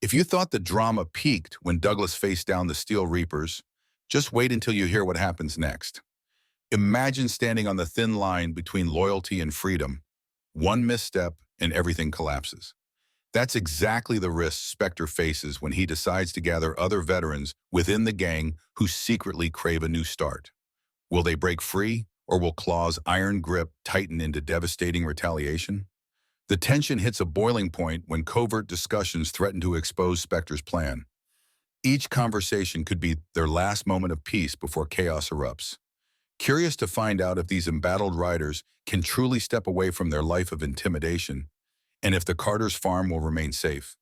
If you thought the drama peaked when Douglas faced down the Steel Reapers, just wait until you hear what happens next. Imagine standing on the thin line between loyalty and freedom. One misstep and everything collapses. That's exactly the risk Spectre faces when he decides to gather other veterans within the gang who secretly crave a new start. Will they break free, or will Claw's iron grip tighten into devastating retaliation? The tension hits a boiling point when covert discussions threaten to expose Spectre's plan. Each conversation could be their last moment of peace before chaos erupts. Curious to find out if these embattled riders can truly step away from their life of intimidation, and if the Carter's farm will remain safe.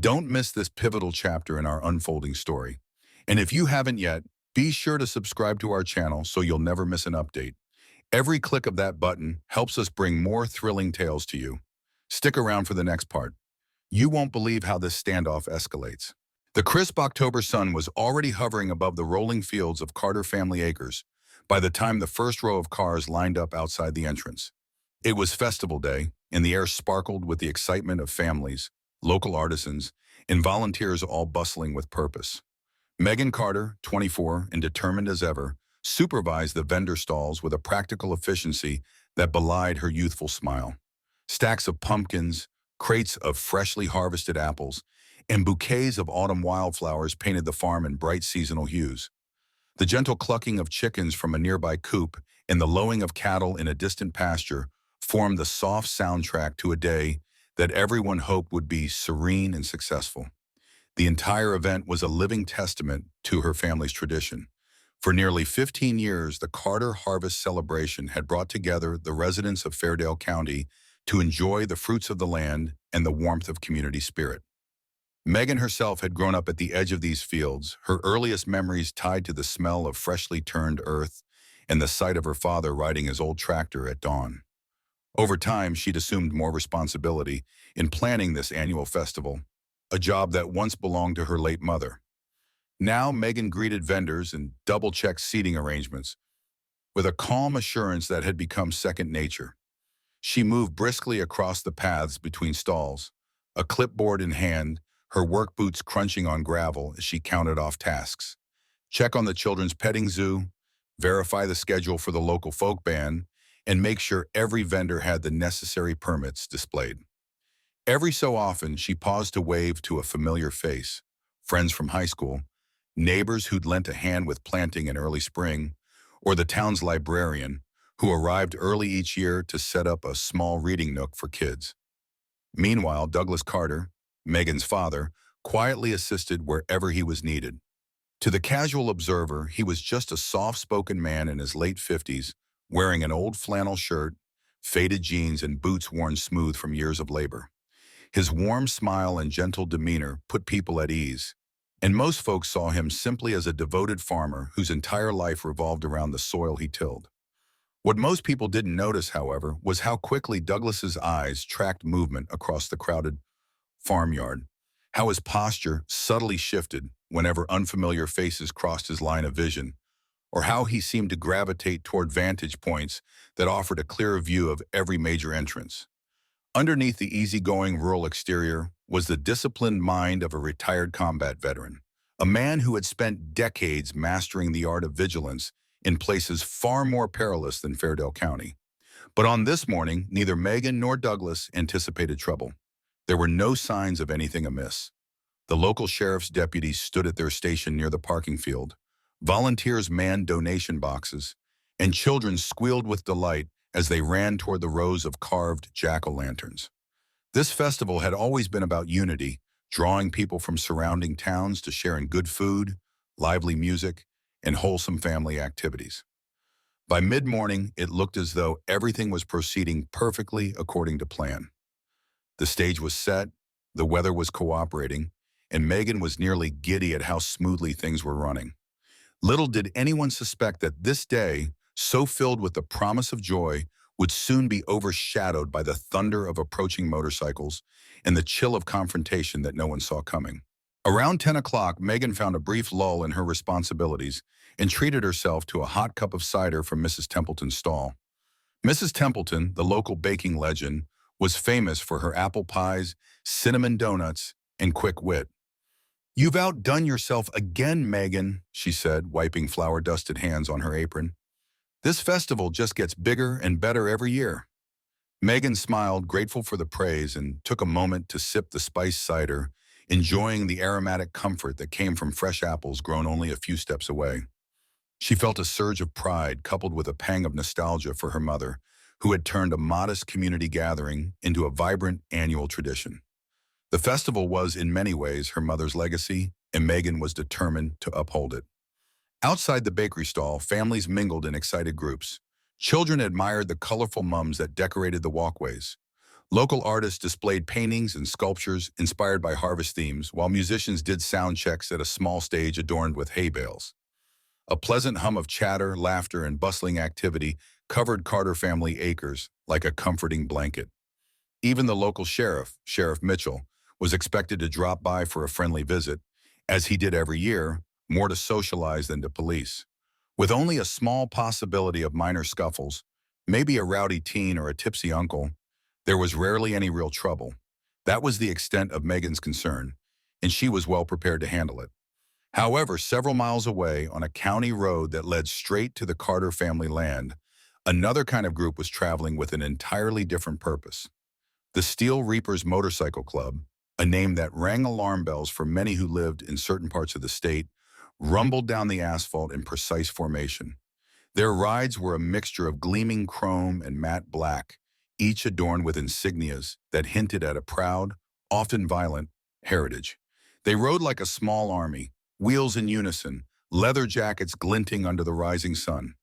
Don't miss this pivotal chapter in our unfolding story. And if you haven't yet, be sure to subscribe to our channel so you'll never miss an update. Every click of that button helps us bring more thrilling tales to you. Stick around for the next part. You won't believe how this standoff escalates. The crisp October sun was already hovering above the rolling fields of Carter Family Acres by the time the first row of cars lined up outside the entrance. It was festival day, and the air sparkled with the excitement of families, local artisans, and volunteers all bustling with purpose. Megan Carter, 24 and determined as ever, supervised the vendor stalls with a practical efficiency that belied her youthful smile. Stacks of pumpkins, crates of freshly harvested apples, and bouquets of autumn wildflowers painted the farm in bright seasonal hues. The gentle clucking of chickens from a nearby coop and the lowing of cattle in a distant pasture formed the soft soundtrack to a day that everyone hoped would be serene and successful. The entire event was a living testament to her family's tradition. For nearly 15 years, the Carter Harvest Celebration had brought together the residents of Fairdale County to enjoy the fruits of the land and the warmth of community spirit. Megan herself had grown up at the edge of these fields, her earliest memories tied to the smell of freshly turned earth and the sight of her father riding his old tractor at dawn. Over time, she'd assumed more responsibility in planning this annual festival, a job that once belonged to her late mother. Now, Megan greeted vendors and double-checked seating arrangements with a calm assurance that had become second nature. She moved briskly across the paths between stalls, a clipboard in hand, her work boots crunching on gravel as she counted off tasks. Check on the children's petting zoo, verify the schedule for the local folk band, and make sure every vendor had the necessary permits displayed. Every so often, she paused to wave to a familiar face, friends from high school, neighbors who'd lent a hand with planting in early spring, or the town's librarian, who arrived early each year to set up a small reading nook for kids. Meanwhile, Douglas Carter, Megan's father, quietly assisted wherever he was needed. To the casual observer, he was just a soft-spoken man in his late 50s, wearing an old flannel shirt, faded jeans, and boots worn smooth from years of labor. His warm smile and gentle demeanor put people at ease, and most folks saw him simply as a devoted farmer whose entire life revolved around the soil he tilled. What most people didn't notice, however, was how quickly Douglas's eyes tracked movement across the crowded farmyard, how his posture subtly shifted whenever unfamiliar faces crossed his line of vision, or how he seemed to gravitate toward vantage points that offered a clearer view of every major entrance. Underneath the easygoing rural exterior was the disciplined mind of a retired combat veteran, a man who had spent decades mastering the art of vigilance in places far more perilous than Fairdale County. But on this morning, neither Megan nor Douglas anticipated trouble. There were no signs of anything amiss. The local sheriff's deputies stood at their station near the parking field. Volunteers manned donation boxes, and children squealed with delight as they ran toward the rows of carved jack-o'-lanterns. This festival had always been about unity, drawing people from surrounding towns to share in good food, lively music, and wholesome family activities. By mid-morning, it looked as though everything was proceeding perfectly according to plan. The stage was set, the weather was cooperating, and Megan was nearly giddy at how smoothly things were running. Little did anyone suspect that this day, so filled with the promise of joy, would soon be overshadowed by the thunder of approaching motorcycles and the chill of confrontation that no one saw coming. Around 10 o'clock, Megan found a brief lull in her responsibilities and treated herself to a hot cup of cider from Mrs. Templeton's stall. Mrs. Templeton, the local baking legend, was famous for her apple pies, cinnamon donuts, and quick wit. You've outdone yourself again, Megan, she said, wiping flour-dusted hands on her apron. This festival just gets bigger and better every year. Megan smiled, grateful for the praise, and took a moment to sip the spiced cider, enjoying the aromatic comfort that came from fresh apples grown only a few steps away. She felt a surge of pride coupled with a pang of nostalgia for her mother, who had turned a modest community gathering into a vibrant annual tradition. The festival was, in many ways, her mother's legacy, and Megan was determined to uphold it. Outside the bakery stall, families mingled in excited groups. Children admired the colorful mums that decorated the walkways. Local artists displayed paintings and sculptures inspired by harvest themes, while musicians did sound checks at a small stage adorned with hay bales. A pleasant hum of chatter, laughter, and bustling activity covered Carter family acres like a comforting blanket. Even the local sheriff, Sheriff Mitchell, was expected to drop by for a friendly visit, as he did every year, more to socialize than to police. With only a small possibility of minor scuffles, maybe a rowdy teen or a tipsy uncle, there was rarely any real trouble. That was the extent of Megan's concern, and she was well prepared to handle it. However, several miles away, on a county road that led straight to the Carter family land, another kind of group was traveling with an entirely different purpose. The Steel Reapers Motorcycle Club, a name that rang alarm bells for many who lived in certain parts of the state, rumbled down the asphalt in precise formation. Their rides were a mixture of gleaming chrome and matte black, each adorned with insignias that hinted at a proud, often violent, heritage. They rode like a small army, wheels in unison, leather jackets glinting under the rising sun.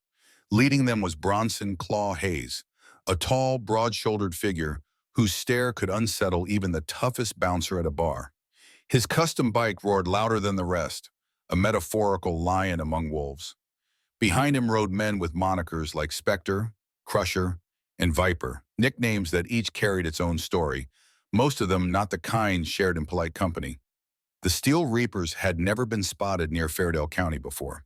Leading them was Bronson Claw Hayes, a tall, broad-shouldered figure whose stare could unsettle even the toughest bouncer at a bar. His custom bike roared louder than the rest, a metaphorical lion among wolves. Behind him rode men with monikers like Spectre, Crusher, and Viper, nicknames that each carried its own story, most of them not the kind shared in polite company. The Steel Reapers had never been spotted near Fairdale County before.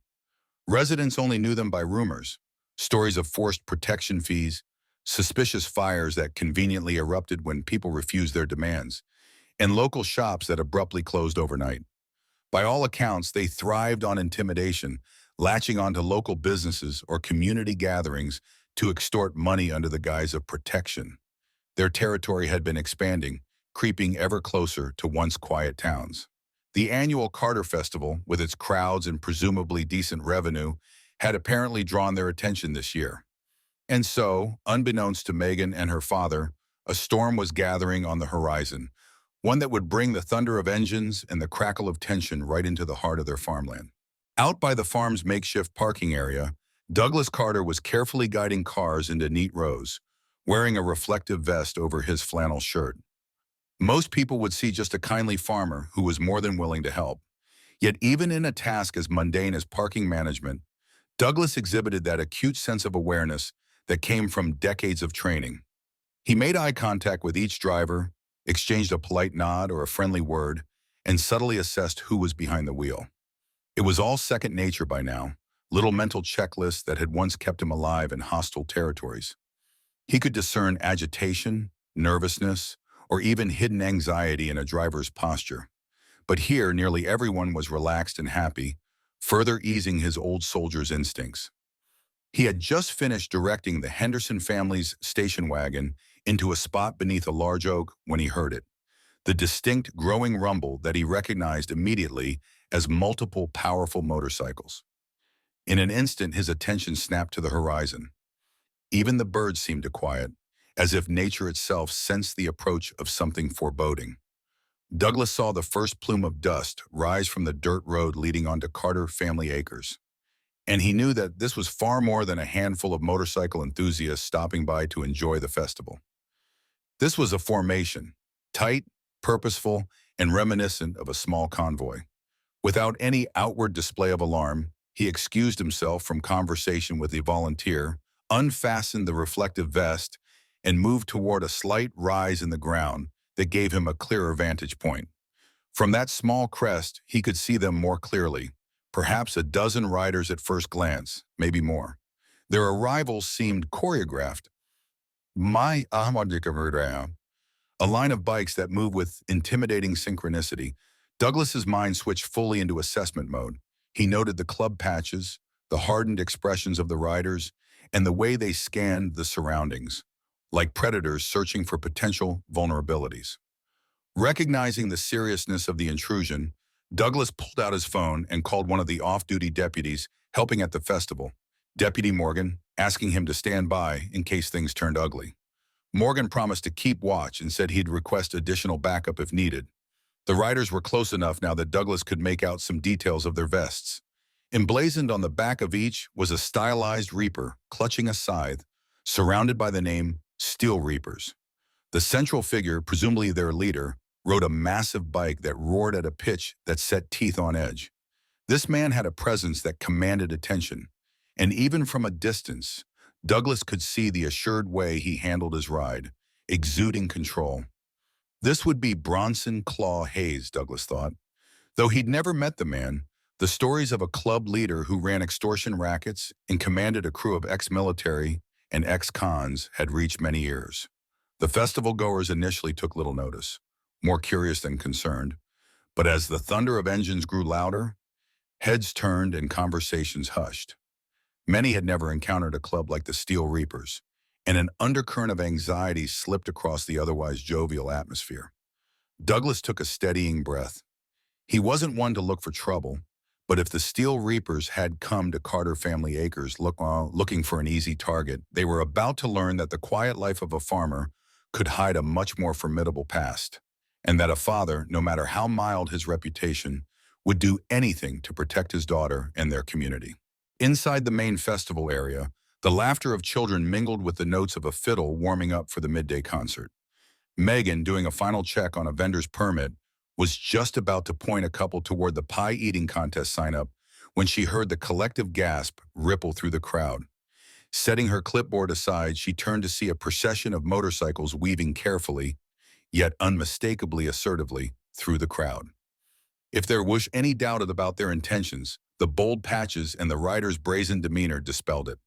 Residents only knew them by rumors, stories of forced protection fees, suspicious fires that conveniently erupted when people refused their demands, and local shops that abruptly closed overnight. By all accounts, they thrived on intimidation, latching onto local businesses or community gatherings to extort money under the guise of protection. Their territory had been expanding, creeping ever closer to once quiet towns. The annual Carter Festival, with its crowds and presumably decent revenue, had apparently drawn their attention this year. And so, unbeknownst to Megan and her father, a storm was gathering on the horizon, one that would bring the thunder of engines and the crackle of tension right into the heart of their farmland. Out by the farm's makeshift parking area, Douglas Carter was carefully guiding cars into neat rows, wearing a reflective vest over his flannel shirt. Most people would see just a kindly farmer who was more than willing to help. Yet even in a task as mundane as parking management, Douglas exhibited that acute sense of awareness that came from decades of training. He made eye contact with each driver, exchanged a polite nod or a friendly word, and subtly assessed who was behind the wheel. It was all second nature by now, little mental checklists that had once kept him alive in hostile territories. He could discern agitation, nervousness, or even hidden anxiety in a driver's posture. But here, nearly everyone was relaxed and happy, further easing his old soldier's instincts. He had just finished directing the Henderson family's station wagon into a spot beneath a large oak when he heard it, the distinct growing rumble that he recognized immediately as multiple powerful motorcycles. In an instant, his attention snapped to the horizon. Even the birds seemed to quiet, as if nature itself sensed the approach of something foreboding. Douglas saw the first plume of dust rise from the dirt road leading onto Carter Family Acres, and he knew that this was far more than a handful of motorcycle enthusiasts stopping by to enjoy the festival. This was a formation, tight, purposeful, and reminiscent of a small convoy. Without any outward display of alarm, he excused himself from conversation with the volunteer, unfastened the reflective vest, and moved toward a slight rise in the ground that gave him a clearer vantage point. From that small crest, he could see them more clearly, perhaps a dozen riders at first glance, maybe more. Their arrivals seemed choreographed. My Ahmadikamuram, a line of bikes that moved with intimidating synchronicity, Douglas's mind switched fully into assessment mode. He noted the club patches, the hardened expressions of the riders, and the way they scanned the surroundings, like predators searching for potential vulnerabilities. Recognizing the seriousness of the intrusion, Douglas pulled out his phone and called one of the off-duty deputies helping at the festival, Deputy Morgan, asking him to stand by in case things turned ugly. Morgan promised to keep watch and said he'd request additional backup if needed. The riders were close enough now that Douglas could make out some details of their vests. Emblazoned on the back of each was a stylized reaper clutching a scythe, surrounded by the name Steel Reapers. The central figure, presumably their leader, rode a massive bike that roared at a pitch that set teeth on edge. This man had a presence that commanded attention, and even from a distance, Douglas could see the assured way he handled his ride, exuding control. This would be Bronson Claw Hayes, Douglas thought. Though he'd never met the man, the stories of a club leader who ran extortion rackets and commanded a crew of ex-military and ex-cons had reached many ears. The festival goers initially took little notice, more curious than concerned, but as the thunder of engines grew louder, heads turned and conversations hushed. Many had never encountered a club like the Steel Reapers, and an undercurrent of anxiety slipped across the otherwise jovial atmosphere. Douglas took a steadying breath. He wasn't one to look for trouble, but if the Steel Reapers had come to Carter Family Acres looking for an easy target, they were about to learn that the quiet life of a farmer could hide a much more formidable past, and that a father, no matter how mild his reputation, would do anything to protect his daughter and their community. Inside the main festival area, the laughter of children mingled with the notes of a fiddle warming up for the midday concert. Megan, doing a final check on a vendor's permit, was just about to point a couple toward the pie eating contest sign-up when she heard the collective gasp ripple through the crowd. Setting her clipboard aside, she turned to see a procession of motorcycles weaving carefully, yet unmistakably assertively, through the crowd. If there was any doubt about their intentions, the bold patches and the rider's brazen demeanor dispelled it.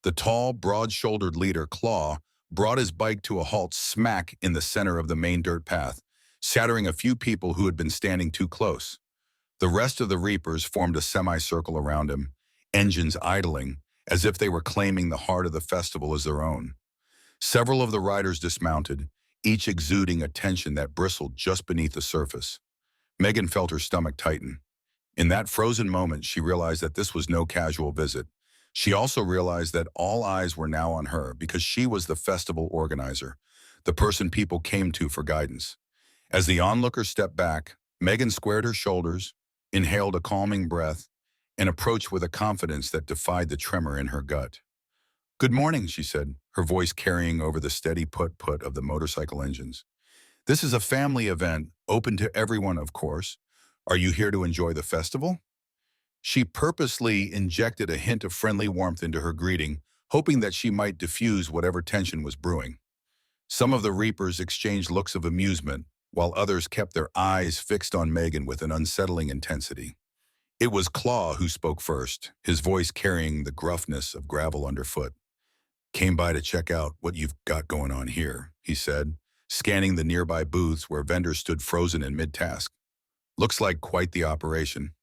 The tall, broad-shouldered leader, Claw, brought his bike to a halt smack in the center of the main dirt path, shattering a few people who had been standing too close. The rest of the Reapers formed a semicircle around him, engines idling, as if they were claiming the heart of the festival as their own. Several of the riders dismounted, each exuding a tension that bristled just beneath the surface. Megan felt her stomach tighten. In that frozen moment, she realized that this was no casual visit. She also realized that all eyes were now on her because she was the festival organizer, the person people came to for guidance. As the onlookers stepped back, Megan squared her shoulders, inhaled a calming breath, and approached with a confidence that defied the tremor in her gut. "Good morning," she said, her voice carrying over the steady put-put of the motorcycle engines. "This is a family event, open to everyone, of course. Are you here to enjoy the festival?" She purposely injected a hint of friendly warmth into her greeting, hoping that she might diffuse whatever tension was brewing. Some of the Reapers exchanged looks of amusement, while others kept their eyes fixed on Megan with an unsettling intensity. It was Claw who spoke first, his voice carrying the gruffness of gravel underfoot. "Came by to check out what you've got going on here," he said, scanning the nearby booths where vendors stood frozen in mid-task. "Looks like quite the operation.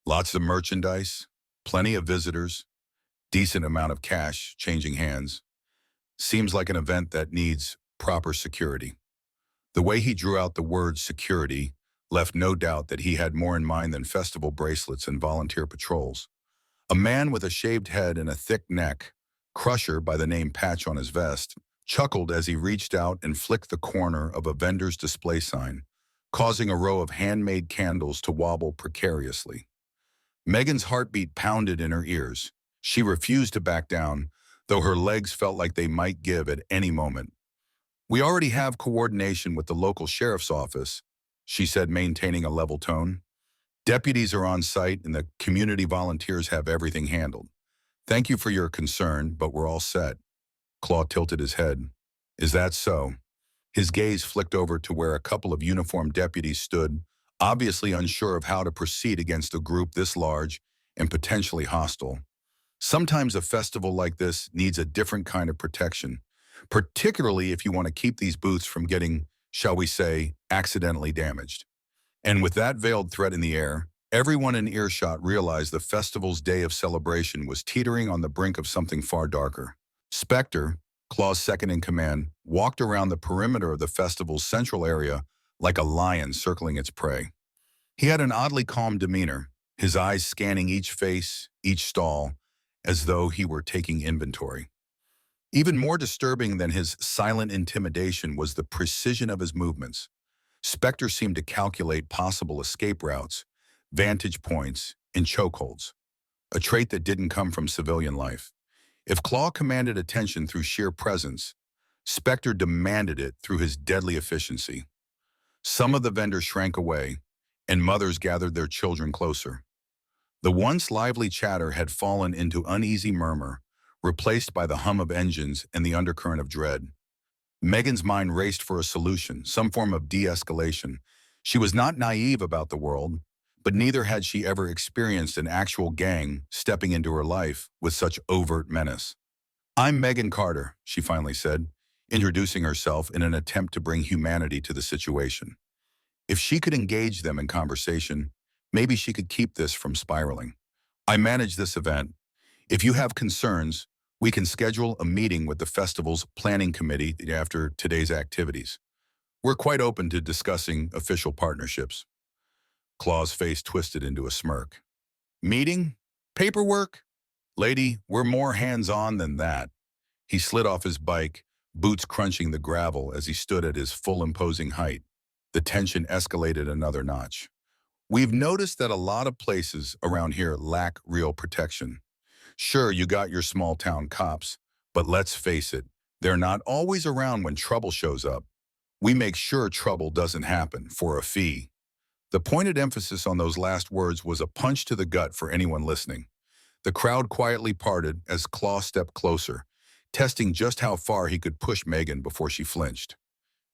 Lots of merchandise, plenty of visitors, decent amount of cash changing hands. Seems like an event that needs proper security." The way he drew out the word security left no doubt that he had more in mind than festival bracelets and volunteer patrols. A man with a shaved head and a thick neck, Crusher by the name patch on his vest, chuckled as he reached out and flicked the corner of a vendor's display sign, causing a row of handmade candles to wobble precariously. Megan's heartbeat pounded in her ears. She refused to back down, though her legs felt like they might give at any moment. "We already have coordination with the local sheriff's office," she said, maintaining a level tone. "Deputies are on site and the community volunteers have everything handled. Thank you for your concern, but we're all set." Claw tilted his head. "Is that so?" His gaze flicked over to where a couple of uniformed deputies stood, obviously unsure of how to proceed against a group this large and potentially hostile. Sometimes a festival like this needs a different kind of protection, particularly if you want to keep these booths from getting, shall we say, accidentally damaged. And with that veiled threat in the air, everyone in earshot realized the festival's day of celebration was teetering on the brink of something far darker. Spectre, Claw's second in command, walked around the perimeter of the festival's central area like a lion circling its prey. He had an oddly calm demeanor, his eyes scanning each face, each stall, as though he were taking inventory. Even more disturbing than his silent intimidation was the precision of his movements. Spectre seemed to calculate possible escape routes, vantage points, and chokeholds, a trait that didn't come from civilian life. If Claw commanded attention through sheer presence, Spectre demanded it through his deadly efficiency. Some of the vendors shrank away, and mothers gathered their children closer. The once lively chatter had fallen into uneasy murmur, replaced by the hum of engines and the undercurrent of dread. Megan's mind raced for a solution, some form of de-escalation. She was not naive about the world, but neither had she ever experienced an actual gang stepping into her life with such overt menace. "I'm Megan Carter," she finally said, introducing herself in an attempt to bring humanity to the situation. If she could engage them in conversation, maybe she could keep this from spiraling. "I manage this event. If you have concerns, we can schedule a meeting with the festival's planning committee after today's activities. We're quite open to discussing official partnerships." Claw's face twisted into a smirk. "Meeting? Paperwork? Lady, we're more hands-on than that." He slid off his bike, boots crunching the gravel as he stood at his full imposing height. The tension escalated another notch. "We've noticed that a lot of places around here lack real protection. Sure, you got your small-town cops, but let's face it, they're not always around when trouble shows up. We make sure trouble doesn't happen for a fee." The pointed emphasis on those last words was a punch to the gut for anyone listening. The crowd quietly parted as Claw stepped closer, testing just how far he could push Megan before she flinched.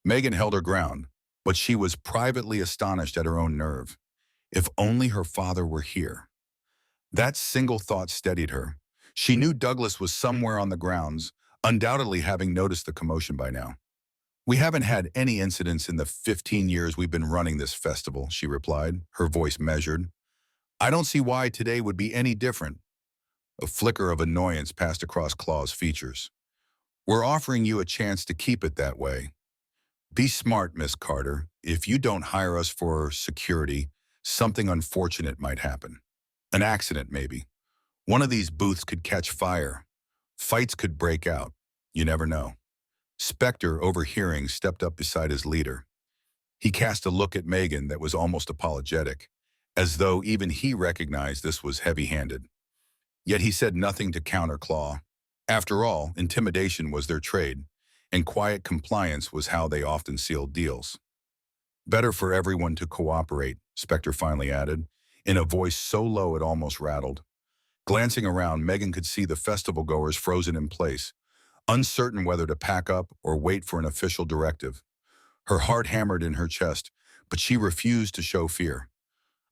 Megan held her ground, but she was privately astonished at her own nerve. If only her father were here. That single thought steadied her. She knew Douglas was somewhere on the grounds, undoubtedly having noticed the commotion by now. "We haven't had any incidents in the 15 years we've been running this festival," she replied, her voice measured. "I don't see why today would be any different." A flicker of annoyance passed across Claw's features. "We're offering you a chance to keep it that way. Be smart, Miss Carter. If you don't hire us for security, something unfortunate might happen. An accident, maybe. One of these booths could catch fire. Fights could break out. You never know." Spectre, overhearing, stepped up beside his leader. He cast a look at Megan that was almost apologetic, as though even he recognized this was heavy-handed. Yet he said nothing to counter Claw. After all, intimidation was their trade, and quiet compliance was how they often sealed deals. "Better for everyone to cooperate," Spectre finally added, in a voice so low it almost rattled. Glancing around, Megan could see the festival-goers frozen in place, uncertain whether to pack up or wait for an official directive. Her heart hammered in her chest, but she refused to show fear.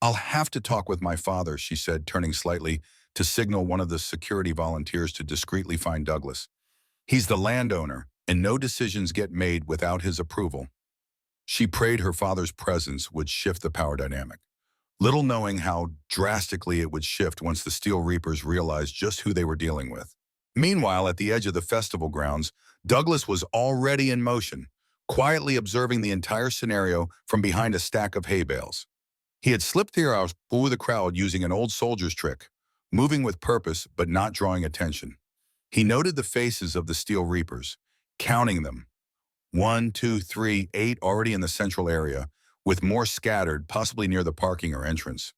"I'll have to talk with my father," she said, turning slightly to signal one of the security volunteers to discreetly find Douglas. "He's the landowner, and no decisions get made without his approval." She prayed her father's presence would shift the power dynamic, little knowing how drastically it would shift once the Steel Reapers realized just who they were dealing with. Meanwhile, at the edge of the festival grounds, Douglas was already in motion, quietly observing the entire scenario from behind a stack of hay bales. He had slipped through the crowd using an old soldier's trick, moving with purpose but not drawing attention. He noted the faces of the Steel Reapers, counting them. 1, 2, 3, 8 already in the central area, with more scattered, possibly near the parking or entrance.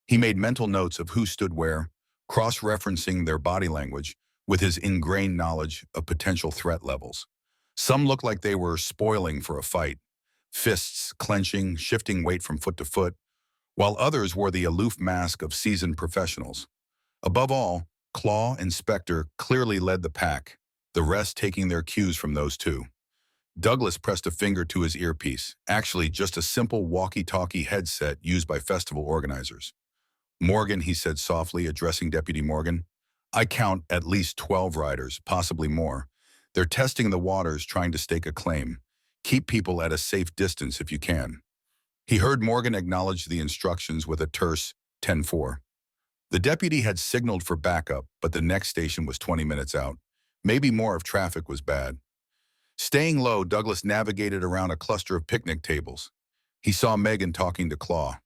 He made mental notes of who stood where, cross-referencing their body language with his ingrained knowledge of potential threat levels. Some looked like they were spoiling for a fight, fists clenching, shifting weight from foot to foot, while others wore the aloof mask of seasoned professionals. Above all, Claw and Spectre clearly led the pack, the rest taking their cues from those two. Douglas pressed a finger to his earpiece, actually just a simple walkie-talkie headset used by festival organizers. "Morgan," he said softly, addressing Deputy Morgan, "I count at least 12 riders, possibly more. They're testing the waters, trying to stake a claim. Keep people at a safe distance if you can." He heard Morgan acknowledge the instructions with a terse 10-4. The deputy had signaled for backup, but the next station was 20 minutes out. Maybe more if traffic was bad. Staying low, Douglas navigated around a cluster of picnic tables. He saw Megan talking to Claw.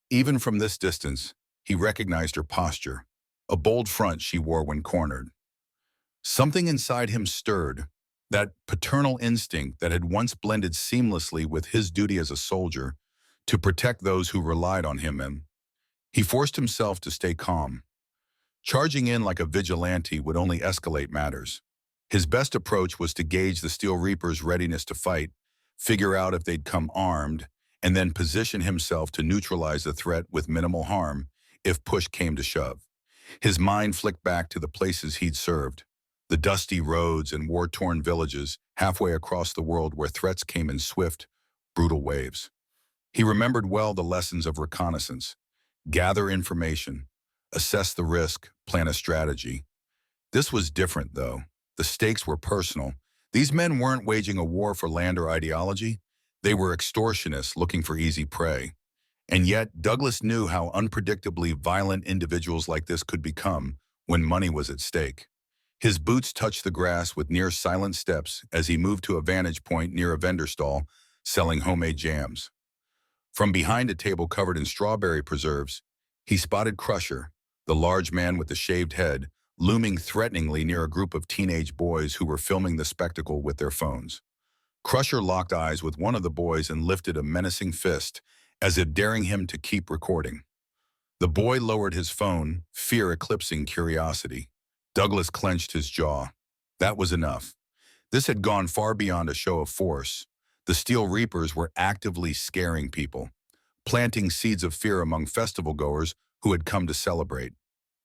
Even from this distance, he recognized her posture, a bold front she wore when cornered. Something inside him stirred, that paternal instinct that had once blended seamlessly with his duty as a soldier to protect those who relied on him. And he forced himself to stay calm. Charging in like a vigilante would only escalate matters. His best approach was to gauge the Steel Reapers' readiness to fight, figure out if they'd come armed, and then position himself to neutralize the threat with minimal harm if push came to shove. His mind flicked back to the places he'd served, the dusty roads and war-torn villages halfway across the world where threats came in swift, brutal waves. He remembered well the lessons of reconnaissance: gather information, assess the risk, plan a strategy. This was different, though. The stakes were personal. These men weren't waging a war for land or ideology. They were extortionists looking for easy prey. And yet, Douglas knew how unpredictably violent individuals like this could become when money was at stake. His boots touched the grass with near-silent steps as he moved to a vantage point near a vendor stall selling homemade jams. From behind a table covered in strawberry preserves, he spotted Crusher, the large man with the shaved head, looming threateningly near a group of teenage boys who were filming the spectacle with their phones. Crusher locked eyes with one of the boys and lifted a menacing fist, as if daring him to keep recording. The boy lowered his phone, fear eclipsing curiosity. Douglas clenched his jaw. That was enough. This had gone far beyond a show of force. The Steel Reapers were actively scaring people, planting seeds of fear among festival-goers who had come to celebrate.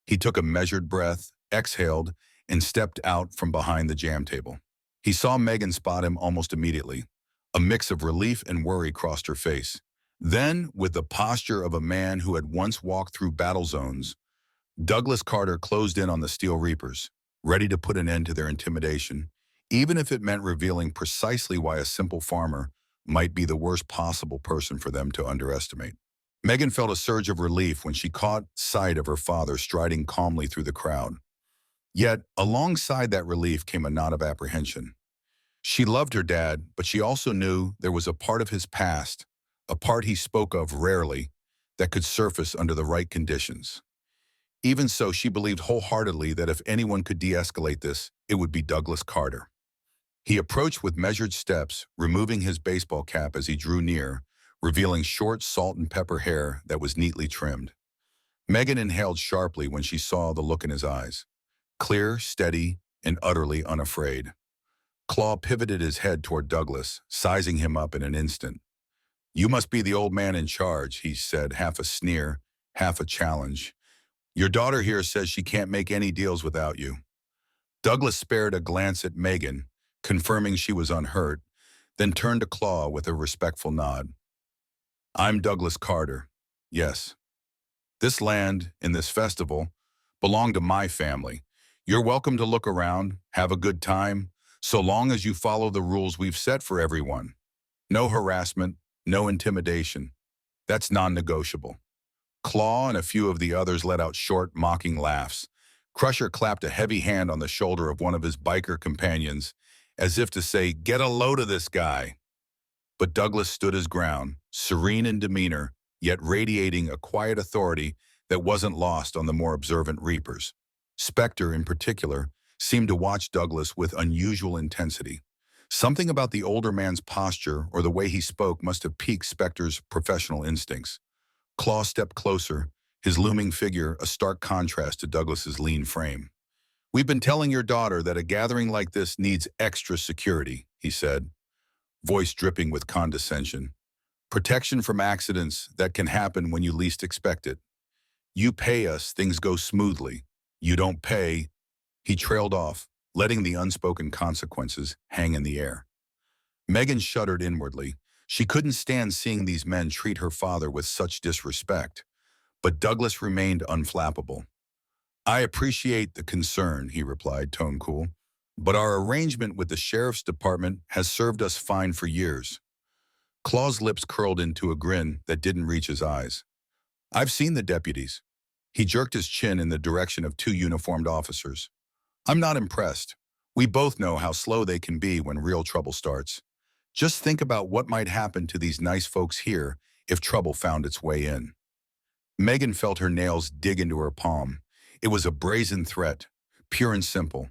He took a measured breath, exhaled, and stepped out from behind the jam table. He saw Megan spot him almost immediately. A mix of relief and worry crossed her face. Then, with the posture of a man who had once walked through battle zones, Douglas Carter closed in on the Steel Reapers, ready to put an end to their intimidation, even if it meant revealing precisely why a simple farmer might be the worst possible person for them to underestimate. Megan felt a surge of relief when she caught sight of her father striding calmly through the crowd. Yet, alongside that relief came a knot of apprehension. She loved her dad, but she also knew there was a part of his past, a part he spoke of rarely, that could surface under the right conditions. Even so, she believed wholeheartedly that if anyone could de-escalate this, it would be Douglas Carter. He approached with measured steps, removing his baseball cap as he drew near, revealing short salt and pepper hair that was neatly trimmed. Megan inhaled sharply when she saw the look in his eyes. Clear, steady, and utterly unafraid. Claw pivoted his head toward Douglas, sizing him up in an instant. "You must be the old man in charge," he said, half a sneer, half a challenge. "Your daughter here says she can't make any deals without you." Douglas spared a glance at Megan, confirming she was unhurt, then turned to Claw with a respectful nod. "I'm Douglas Carter. Yes. This land, in this festival, belong to my family. You're welcome to look around, have a good time, so long as you follow the rules we've set for everyone. No harassment, no intimidation. That's non-negotiable." Claw and a few of the others let out short, mocking laughs. Crusher clapped a heavy hand on the shoulder of one of his biker companions, as if to say, "Get a load of this guy." But Douglas stood his ground, serene in demeanor, yet radiating a quiet authority that wasn't lost on the more observant Reapers. Spectre, in particular, seemed to watch Douglas with unusual intensity. Something about the older man's posture or the way he spoke must have piqued Spectre's professional instincts. Claw stepped closer, his looming figure a stark contrast to Douglas's lean frame. "We've been telling your daughter that a gathering like this needs extra security," he said, voice dripping with condescension. "Protection from accidents that can happen when you least expect it. You pay us, things go smoothly. You don't pay." He trailed off, letting the unspoken consequences hang in the air. Megan shuddered inwardly. She couldn't stand seeing these men treat her father with such disrespect. But Douglas remained unflappable. "I appreciate the concern," he replied, tone cool, "but our arrangement with the sheriff's department has served us fine for years." Claw's lips curled into a grin that didn't reach his eyes. I've seen the deputies. He jerked his chin in the direction of two uniformed officers. I'm not impressed. We both know how slow they can be when real trouble starts. Just think about what might happen to these nice folks here if trouble found its way in. Megan felt her nails dig into her palm. It was a brazen threat, pure and simple.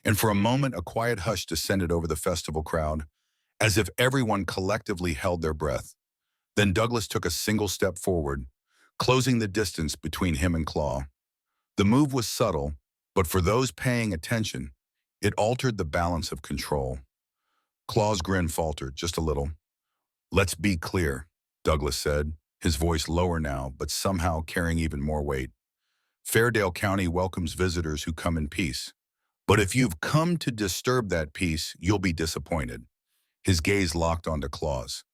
And for a moment, a quiet hush descended over the festival crowd, as if everyone collectively held their breath. Then Douglas took a single step forward, closing the distance between him and Claw. The move was subtle, but for those paying attention, it altered the balance of control. Claw's grin faltered just a little. Let's be clear, Douglas said, his voice lower now, but somehow carrying even more weight. Fairdale County welcomes visitors who come in peace. But if you've come to disturb that peace, you'll be disappointed. His gaze locked onto Claw's.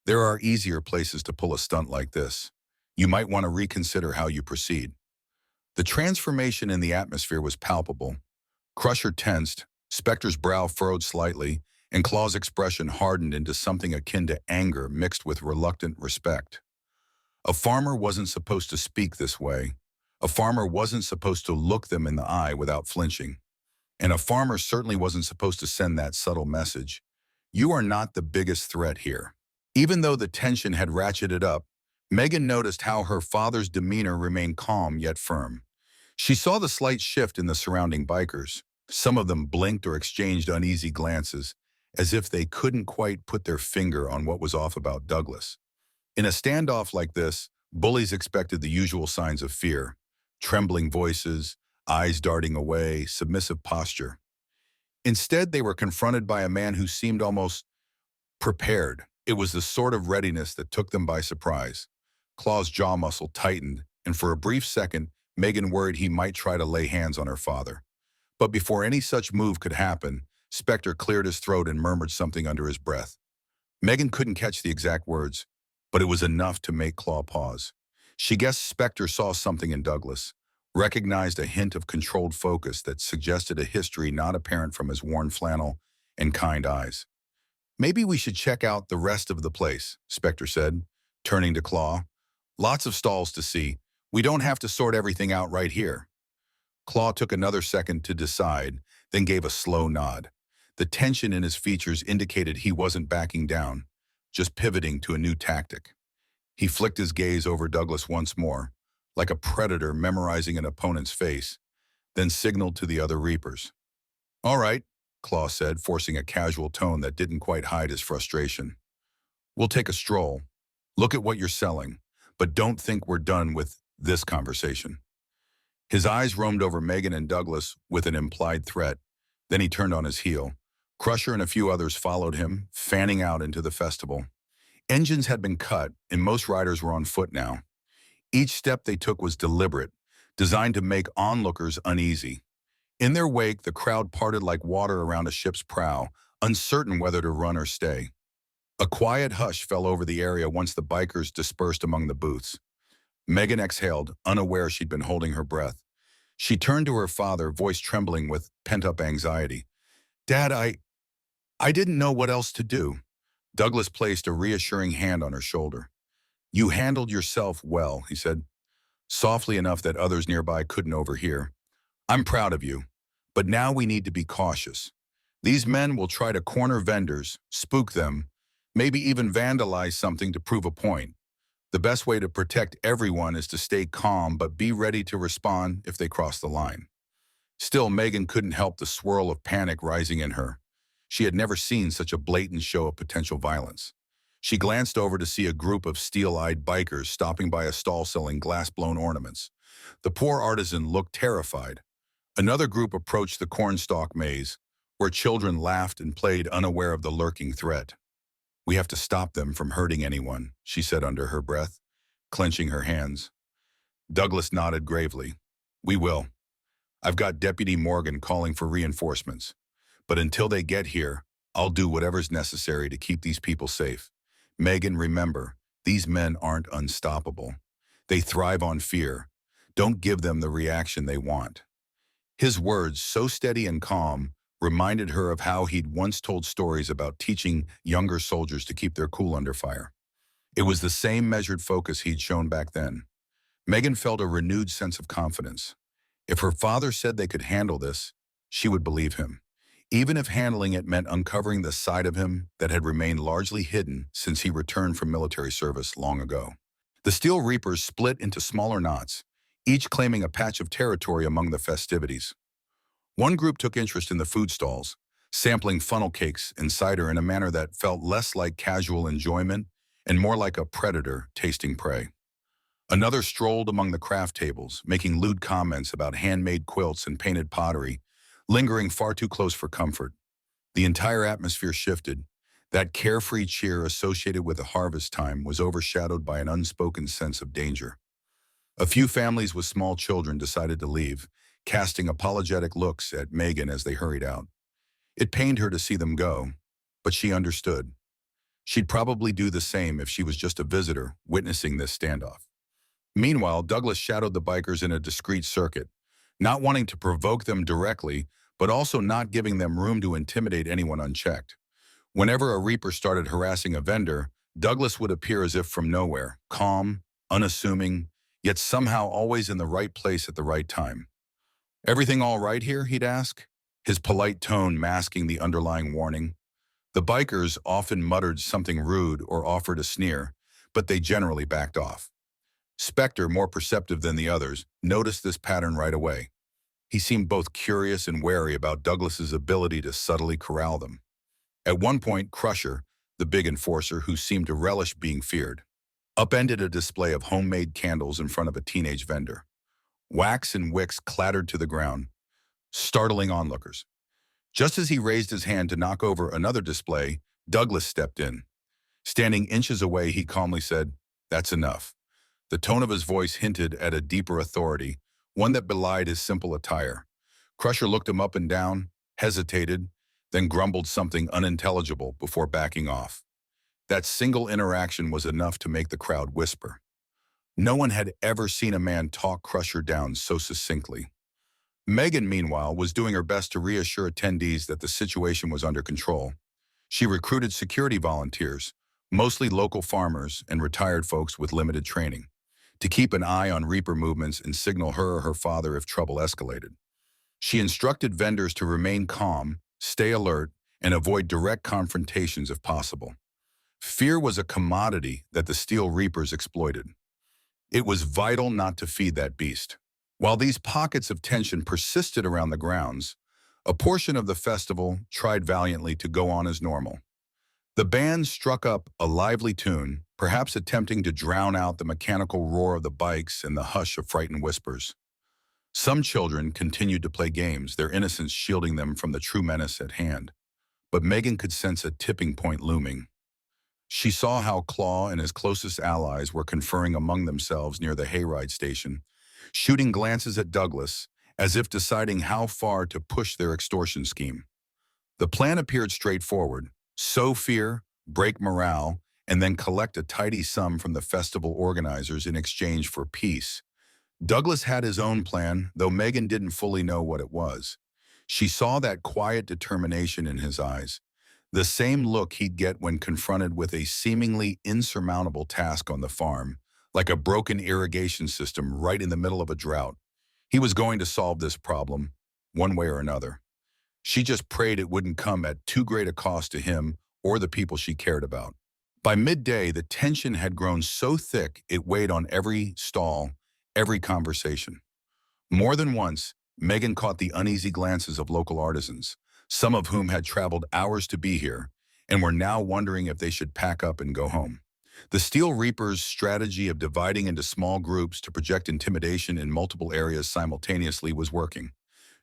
There are easier places to pull a stunt like this. You might want to reconsider how you proceed. The transformation in the atmosphere was palpable. Crusher tensed, Spector's brow furrowed slightly, and Claw's expression hardened into something akin to anger mixed with reluctant respect. A farmer wasn't supposed to speak this way. A farmer wasn't supposed to look them in the eye without flinching. And a farmer certainly wasn't supposed to send that subtle message. You are not the biggest threat here. Even though the tension had ratcheted up, Megan noticed how her father's demeanor remained calm yet firm. She saw the slight shift in the surrounding bikers. Some of them blinked or exchanged uneasy glances, as if they couldn't quite put their finger on what was off about Douglas. In a standoff like this, bullies expected the usual signs of fear: trembling voices, eyes darting away, submissive posture. Instead, they were confronted by a man who seemed almost prepared. It was the sort of readiness that took them by surprise. Claw's jaw muscle tightened, and for a brief second, Megan worried he might try to lay hands on her father. But before any such move could happen, Spector cleared his throat and murmured something under his breath. Megan couldn't catch the exact words, but it was enough to make Claw pause. She guessed Spector saw something in Douglas, recognized a hint of controlled focus that suggested a history not apparent from his worn flannel and kind eyes. Maybe we should check out the rest of the place, Spector said, turning to Claw. Lots of stalls to see. We don't have to sort everything out right here. Claw took another second to decide, then gave a slow nod. The tension in his features indicated he wasn't backing down, just pivoting to a new tactic. He flicked his gaze over Douglas once more, like a predator memorizing an opponent's face, then signaled to the other Reapers. All right, Claw said, forcing a casual tone that didn't quite hide his frustration. We'll take a stroll. Look at what you're selling, but don't think we're done with this conversation. His eyes roamed over Megan and Douglas with an implied threat. Then he turned on his heel. Crusher and a few others followed him, fanning out into the festival. Engines had been cut, and most riders were on foot now. Each step they took was deliberate, designed to make onlookers uneasy. In their wake, the crowd parted like water around a ship's prow, uncertain whether to run or stay. A quiet hush fell over the area once the bikers dispersed among the booths. Megan exhaled, unaware she'd been holding her breath. She turned to her father, voice trembling with pent-up anxiety. Dad, I didn't know what else to do. Douglas placed a reassuring hand on her shoulder. You handled yourself well, he said, softly enough that others nearby couldn't overhear. I'm proud of you, but now we need to be cautious. These men will try to corner vendors, spook them, maybe even vandalize something to prove a point. The best way to protect everyone is to stay calm but be ready to respond if they cross the line. Still, Megan couldn't help the swirl of panic rising in her. She had never seen such a blatant show of potential violence. She glanced over to see a group of steel-eyed bikers stopping by a stall selling glass-blown ornaments. The poor artisan looked terrified. Another group approached the cornstalk maze, where children laughed and played unaware of the lurking threat. We have to stop them from hurting anyone, she said under her breath, clenching her hands. Douglas nodded gravely. We will. I've got Deputy Morgan calling for reinforcements. But until they get here, I'll do whatever's necessary to keep these people safe. Megan, remember, these men aren't unstoppable. They thrive on fear. Don't give them the reaction they want. His words, so steady and calm, reminded her of how he'd once told stories about teaching younger soldiers to keep their cool under fire. It was the same measured focus he'd shown back then. Megan felt a renewed sense of confidence. If her father said they could handle this, she would believe him, even if handling it meant uncovering the side of him that had remained largely hidden since he returned from military service long ago. The Steel Reapers split into smaller knots, each claiming a patch of territory among the festivities. One group took interest in the food stalls, sampling funnel cakes and cider in a manner that felt less like casual enjoyment and more like a predator tasting prey. Another strolled among the craft tables, making lewd comments about handmade quilts and painted pottery, lingering far too close for comfort. The entire atmosphere shifted. That carefree cheer associated with the harvest time was overshadowed by an unspoken sense of danger. A few families with small children decided to leave, casting apologetic looks at Megan as they hurried out. It pained her to see them go, but she understood. She'd probably do the same if she was just a visitor witnessing this standoff. Meanwhile, Douglas shadowed the bikers in a discreet circuit, not wanting to provoke them directly, but also not giving them room to intimidate anyone unchecked. Whenever a Reaper started harassing a vendor, Douglas would appear as if from nowhere, calm, unassuming, yet somehow always in the right place at the right time. "Everything all right here?" he'd ask, his polite tone masking the underlying warning. The bikers often muttered something rude or offered a sneer, but they generally backed off. Spectre, more perceptive than the others, noticed this pattern right away. He seemed both curious and wary about Douglas's ability to subtly corral them. At one point, Crusher, the big enforcer who seemed to relish being feared, upended a display of homemade candles in front of a teenage vendor. Wax and wicks clattered to the ground, startling onlookers. Just as he raised his hand to knock over another display, Douglas stepped in. Standing inches away, he calmly said, "That's enough." The tone of his voice hinted at a deeper authority, one that belied his simple attire. Crusher looked him up and down, hesitated, then grumbled something unintelligible before backing off. That single interaction was enough to make the crowd whisper. No one had ever seen a man talk Crusher down so succinctly. Megan, meanwhile, was doing her best to reassure attendees that the situation was under control. She recruited security volunteers, mostly local farmers and retired folks with limited training, to keep an eye on Reaper movements and signal her or her father if trouble escalated. She instructed vendors to remain calm, stay alert, and avoid direct confrontations if possible. Fear was a commodity that the Steel Reapers exploited. It was vital not to feed that beast. While these pockets of tension persisted around the grounds, a portion of the festival tried valiantly to go on as normal. The band struck up a lively tune, perhaps attempting to drown out the mechanical roar of the bikes and the hush of frightened whispers. Some children continued to play games, their innocence shielding them from the true menace at hand. But Megan could sense a tipping point looming. She saw how Claw and his closest allies were conferring among themselves near the hayride station, shooting glances at Douglas, as if deciding how far to push their extortion scheme. The plan appeared straightforward: sow fear, break morale, and then collect a tidy sum from the festival organizers in exchange for peace. Douglas had his own plan, though Megan didn't fully know what it was. She saw that quiet determination in his eyes, the same look he'd get when confronted with a seemingly insurmountable task on the farm, like a broken irrigation system right in the middle of a drought. He was going to solve this problem, one way or another. She just prayed it wouldn't come at too great a cost to him or the people she cared about. By midday, the tension had grown so thick it weighed on every stall, every conversation. More than once, Megan caught the uneasy glances of local artisans, some of whom had traveled hours to be here and were now wondering if they should pack up and go home. The Steel Reapers' strategy of dividing into small groups to project intimidation in multiple areas simultaneously was working.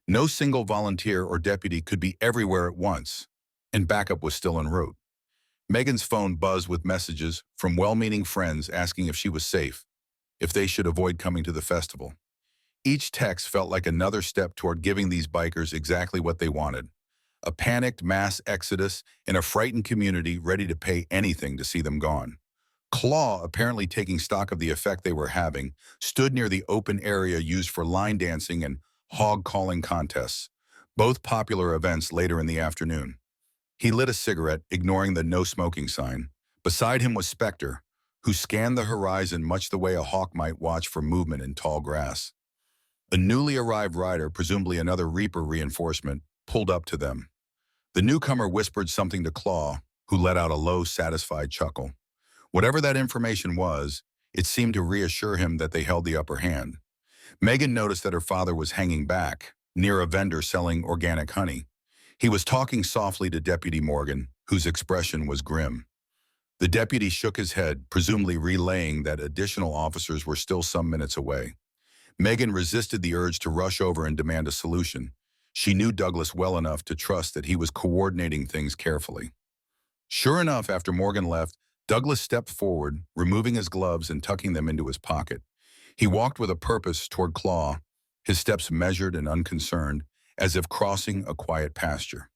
No single volunteer or deputy could be everywhere at once, and backup was still en route. Megan's phone buzzed with messages from well-meaning friends asking if she was safe, if they should avoid coming to the festival. Each text felt like another step toward giving these bikers exactly what they wanted: a panicked mass exodus and a frightened community ready to pay anything to see them gone. Claw, apparently taking stock of the effect they were having, stood near the open area used for line dancing and hog-calling contests, both popular events later in the afternoon. He lit a cigarette, ignoring the no smoking sign. Beside him was Spectre, who scanned the horizon much the way a hawk might watch for movement in tall grass. A newly arrived rider, presumably another Reaper reinforcement, pulled up to them. The newcomer whispered something to Claw, who let out a low, satisfied chuckle. Whatever that information was, it seemed to reassure him that they held the upper hand. Megan noticed that her father was hanging back, near a vendor selling organic honey. He was talking softly to Deputy Morgan, whose expression was grim. The deputy shook his head, presumably relaying that additional officers were still some minutes away. Megan resisted the urge to rush over and demand a solution. She knew Douglas well enough to trust that he was coordinating things carefully. Sure enough, after Morgan left, Douglas stepped forward, removing his gloves and tucking them into his pocket. He walked with a purpose toward Claw, his steps measured and unconcerned, as if crossing a quiet pasture.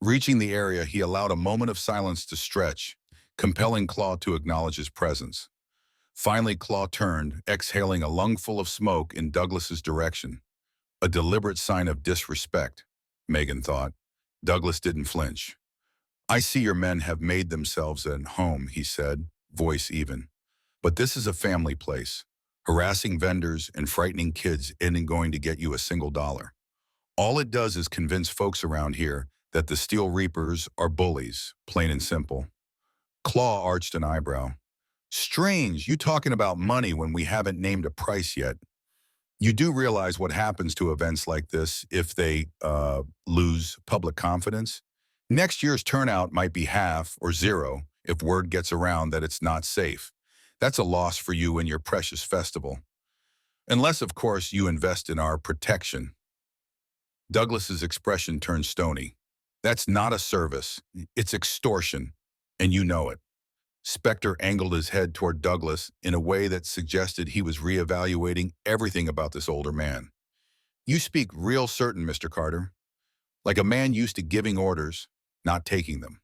Reaching the area, he allowed a moment of silence to stretch, compelling Claw to acknowledge his presence. Finally, Claw turned, exhaling a lungful of smoke in Douglas's direction. A deliberate sign of disrespect, Megan thought. Douglas didn't flinch. "I see your men have made themselves at home," he said, voice even. "But this is a family place. Harassing vendors and frightening kids isn't going to get you a single dollar. All it does is convince folks around here that the Steel Reapers are bullies, plain and simple." Claw arched an eyebrow. "Strange, you talking about money when we haven't named a price yet. You do realize what happens to events like this if they lose public confidence? Next year's turnout might be half or zero if word gets around that it's not safe. That's a loss for you and your precious festival. Unless, of course, you invest in our protection." Douglas's expression turned stony. "That's not a service. It's extortion, and you know it." Spectre angled his head toward Douglas in a way that suggested he was reevaluating everything about this older man. "You speak real certain, Mr. Carter. Like a man used to giving orders, not taking them."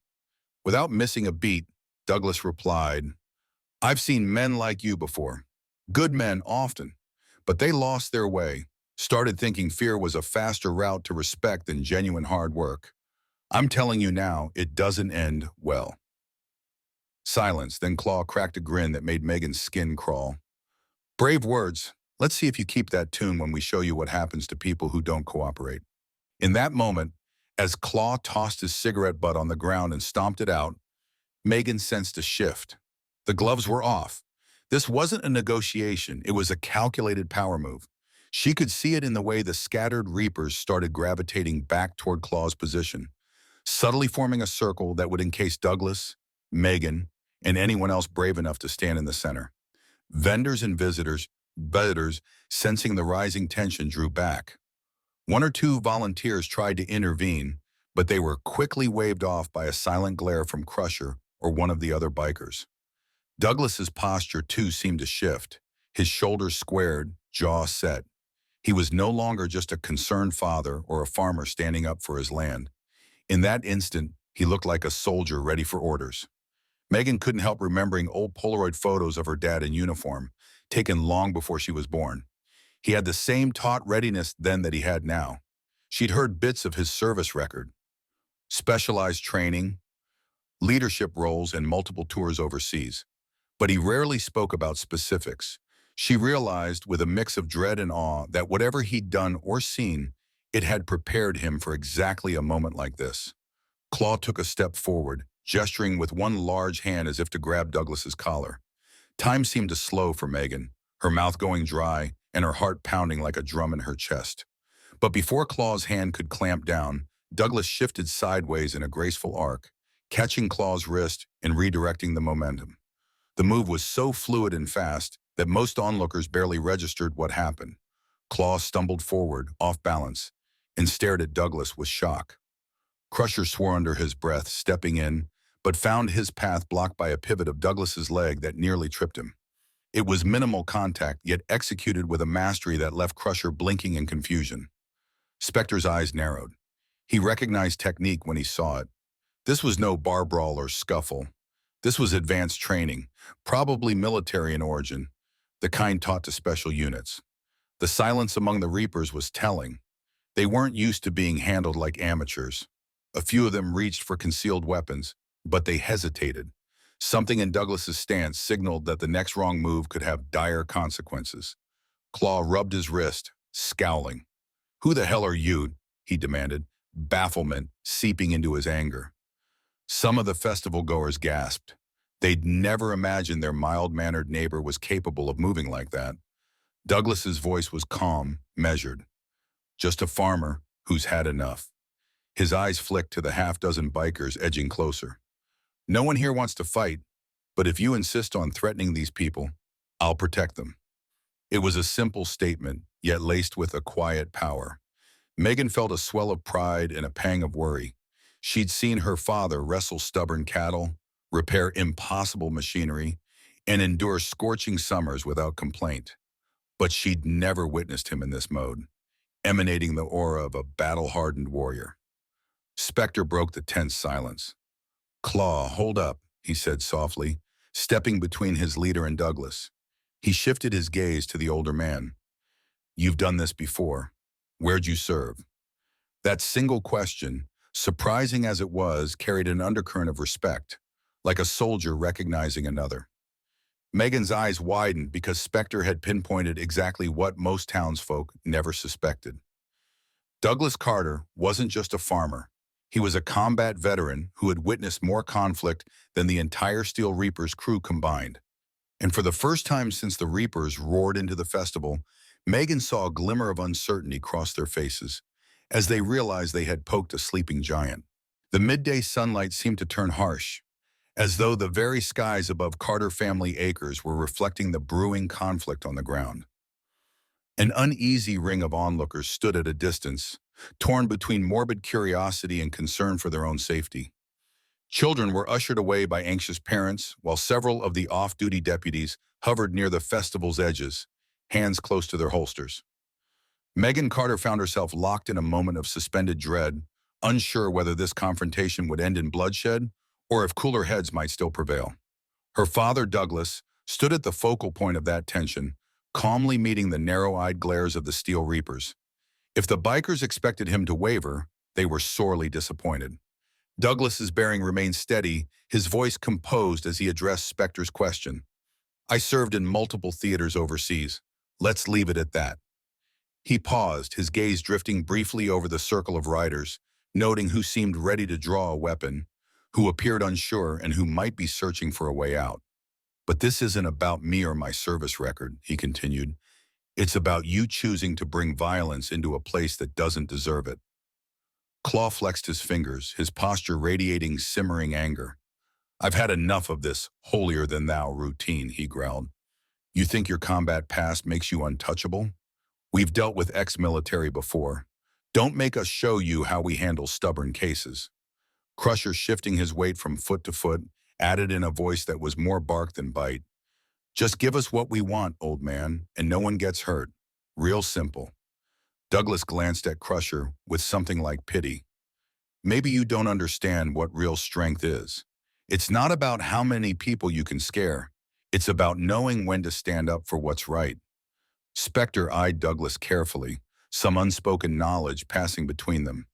Without missing a beat, Douglas replied, "I've seen men like you before. Good men often. But they lost their way, started thinking fear was a faster route to respect than genuine hard work. I'm telling you now, it doesn't end well." Silence, then Claw cracked a grin that made Megan's skin crawl. "Brave words. Let's see if you keep that tune when we show you what happens to people who don't cooperate." In that moment, as Claw tossed his cigarette butt on the ground and stomped it out, Megan sensed a shift. The gloves were off. This wasn't a negotiation, it was a calculated power move. She could see it in the way the scattered Reapers started gravitating back toward Claw's position, subtly forming a circle that would encase Douglas, Megan, and anyone else brave enough to stand in the center. Vendors and visitors, sensing the rising tension, drew back. One or two volunteers tried to intervene, but they were quickly waved off by a silent glare from Crusher or one of the other bikers. Douglas's posture, too, seemed to shift. His shoulders squared, jaw set. He was no longer just a concerned father or a farmer standing up for his land. In that instant, he looked like a soldier ready for orders. Megan couldn't help remembering old Polaroid photos of her dad in uniform, taken long before she was born. He had the same taut readiness then that he had now. She'd heard bits of his service record: specialized training, leadership roles, and multiple tours overseas. But he rarely spoke about specifics. She realized with a mix of dread and awe that whatever he'd done or seen, it had prepared him for exactly a moment like this. Claw took a step forward, gesturing with one large hand as if to grab Douglas's collar. Time seemed to slow for Megan, her mouth going dry and her heart pounding like a drum in her chest. But before Claw's hand could clamp down, Douglas shifted sideways in a graceful arc, catching Claw's wrist and redirecting the momentum. The move was so fluid and fast that most onlookers barely registered what happened. Claw stumbled forward, off balance, and stared at Douglas with shock. Crusher swore under his breath, stepping in, but found his path blocked by a pivot of Douglas's leg that nearly tripped him. It was minimal contact, yet executed with a mastery that left Crusher blinking in confusion. Spectre's eyes narrowed. He recognized technique when he saw it. This was no bar brawl or scuffle. This was advanced training, probably military in origin, the kind taught to special units. The silence among the Reapers was telling. They weren't used to being handled like amateurs. A few of them reached for concealed weapons, but they hesitated. Something in Douglas's stance signaled that the next wrong move could have dire consequences. Claw rubbed his wrist, scowling. "Who the hell are you?" he demanded, bafflement seeping into his anger. Some of the festival goers gasped. They'd never imagined their mild-mannered neighbor was capable of moving like that. Douglas's voice was calm, measured. "Just a farmer who's had enough." His eyes flicked to the half-dozen bikers edging closer. "No one here wants to fight, but if you insist on threatening these people, I'll protect them." It was a simple statement, yet laced with a quiet power. Megan felt a swell of pride and a pang of worry. She'd seen her father wrestle stubborn cattle, repair impossible machinery, and endure scorching summers without complaint. But she'd never witnessed him in this mode, emanating the aura of a battle-hardened warrior. Spectre broke the tense silence. "Claw, hold up," he said softly, stepping between his leader and Douglas. He shifted his gaze to the older man. "You've done this before. Where'd you serve?" That single question, surprising as it was, carried an undercurrent of respect, like a soldier recognizing another. Megan's eyes widened because Spectre had pinpointed exactly what most townsfolk never suspected. Douglas Carter wasn't just a farmer. He was a combat veteran who had witnessed more conflict than the entire Steel Reapers crew combined. And for the first time since the Reapers roared into the festival, Megan saw a glimmer of uncertainty cross their faces as they realized they had poked a sleeping giant. The midday sunlight seemed to turn harsh, as though the very skies above Carter family acres were reflecting the brewing conflict on the ground. An uneasy ring of onlookers stood at a distance, torn between morbid curiosity and concern for their own safety. Children were ushered away by anxious parents, while several of the off-duty deputies hovered near the festival's edges, hands close to their holsters. Megan Carter found herself locked in a moment of suspended dread, unsure whether this confrontation would end in bloodshed or if cooler heads might still prevail. Her father, Douglas, stood at the focal point of that tension, calmly meeting the narrow-eyed glares of the Steel Reapers. If the bikers expected him to waver, they were sorely disappointed. Douglas's bearing remained steady, his voice composed as he addressed Spectre's question. "I served in multiple theaters overseas. Let's leave it at that." He paused, his gaze drifting briefly over the circle of riders, noting who seemed ready to draw a weapon, who appeared unsure, and who might be searching for a way out. "But this isn't about me or my service record," he continued. "It's about you choosing to bring violence into a place that doesn't deserve it." Claw flexed his fingers, his posture radiating simmering anger. "I've had enough of this holier-than-thou routine," he growled. "You think your combat past makes you untouchable? We've dealt with ex-military before. Don't make us show you how we handle stubborn cases." Crusher, shifting his weight from foot to foot, added in a voice that was more bark than bite. "Just give us what we want, old man, and no one gets hurt. Real simple." Douglas glanced at Crusher with something like pity. "Maybe you don't understand what real strength is. It's not about how many people you can scare. It's about knowing when to stand up for what's right." Spectre eyed Douglas carefully, some unspoken knowledge passing between them.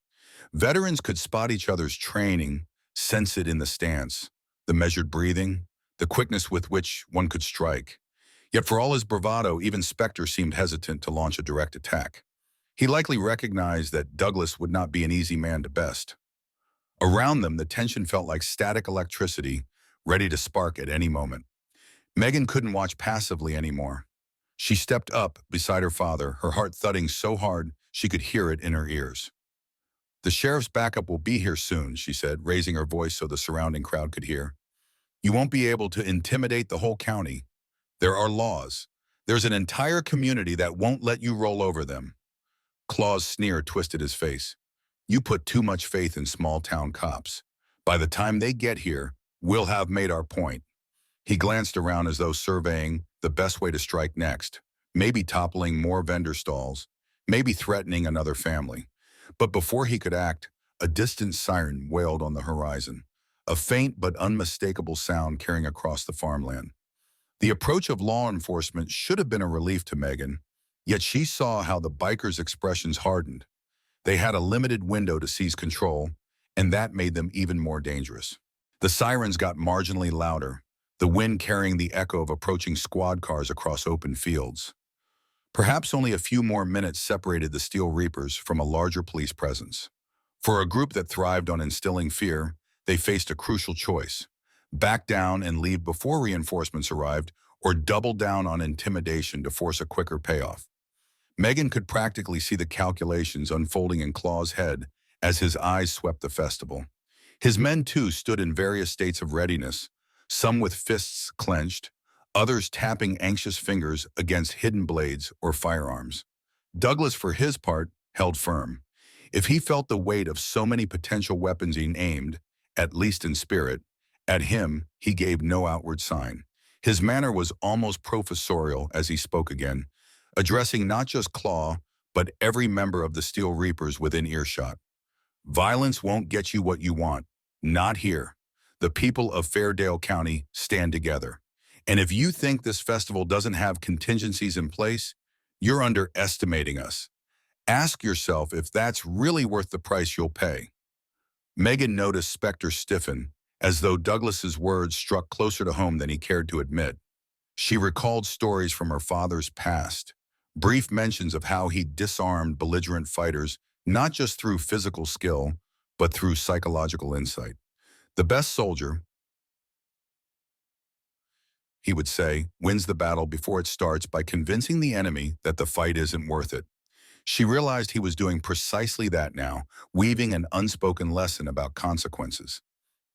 Veterans could spot each other's training, sense it in the stance, the measured breathing, the quickness with which one could strike. Yet for all his bravado, even Spectre seemed hesitant to launch a direct attack. He likely recognized that Douglas would not be an easy man to best. Around them, the tension felt like static electricity, ready to spark at any moment. Megan couldn't watch passively anymore. She stepped up beside her father, her heart thudding so hard she could hear it in her ears. "The sheriff's backup will be here soon," she said, raising her voice so the surrounding crowd could hear. "You won't be able to intimidate the whole county. There are laws. There's an entire community that won't let you roll over them." Claw's sneer twisted his face. "You put too much faith in small-town cops. By the time they get here, we'll have made our point." He glanced around as though surveying the best way to strike next, maybe toppling more vendor stalls, maybe threatening another family. But before he could act, a distant siren wailed on the horizon, a faint but unmistakable sound carrying across the farmland. The approach of law enforcement should have been a relief to Megan, yet she saw how the bikers' expressions hardened. They had a limited window to seize control, and that made them even more dangerous. The sirens got marginally louder, the wind carrying the echo of approaching squad cars across open fields. Perhaps only a few more minutes separated the Steel Reapers from a larger police presence. For a group that thrived on instilling fear, they faced a crucial choice: back down and leave before reinforcements arrived, or double down on intimidation to force a quicker payoff. Megan could practically see the calculations unfolding in Claw's head as his eyes swept the festival. His men, too, stood in various states of readiness, some with fists clenched, others tapping anxious fingers against hidden blades or firearms. Douglas, for his part, held firm. If he felt the weight of so many potential weapons being aimed, at least in spirit, at him, he gave no outward sign. His manner was almost professorial as he spoke again, addressing not just Claw, but every member of the Steel Reapers within earshot. Violence won't get you what you want. Not here. The people of Fairdale County stand together. And if you think this festival doesn't have contingencies in place, you're underestimating us. Ask yourself if that's really worth the price you'll pay. Megan noticed Spectre stiffen, as though Douglas's words struck closer to home than he cared to admit. She recalled stories from her father's past, brief mentions of how he disarmed belligerent fighters not just through physical skill, but through psychological insight. The best soldier, he would say, wins the battle before it starts by convincing the enemy that the fight isn't worth it. She realized he was doing precisely that now, weaving an unspoken lesson about consequences.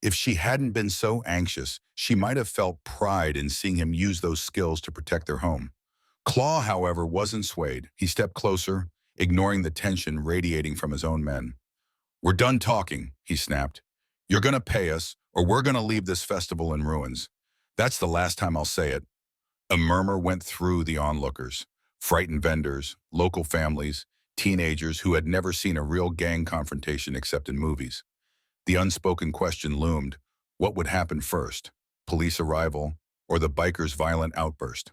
If she hadn't been so anxious, she might have felt pride in seeing him use those skills to protect their home. Claw, however, wasn't swayed. He stepped closer, ignoring the tension radiating from his own men. "We're done talking," he snapped. "You're going to pay us, or we're going to leave this festival in ruins. That's the last time I'll say it." A murmur went through the onlookers. Frightened vendors, local families, teenagers who had never seen a real gang confrontation except in movies. The unspoken question loomed: what would happen first? Police arrival, or the bikers' violent outburst?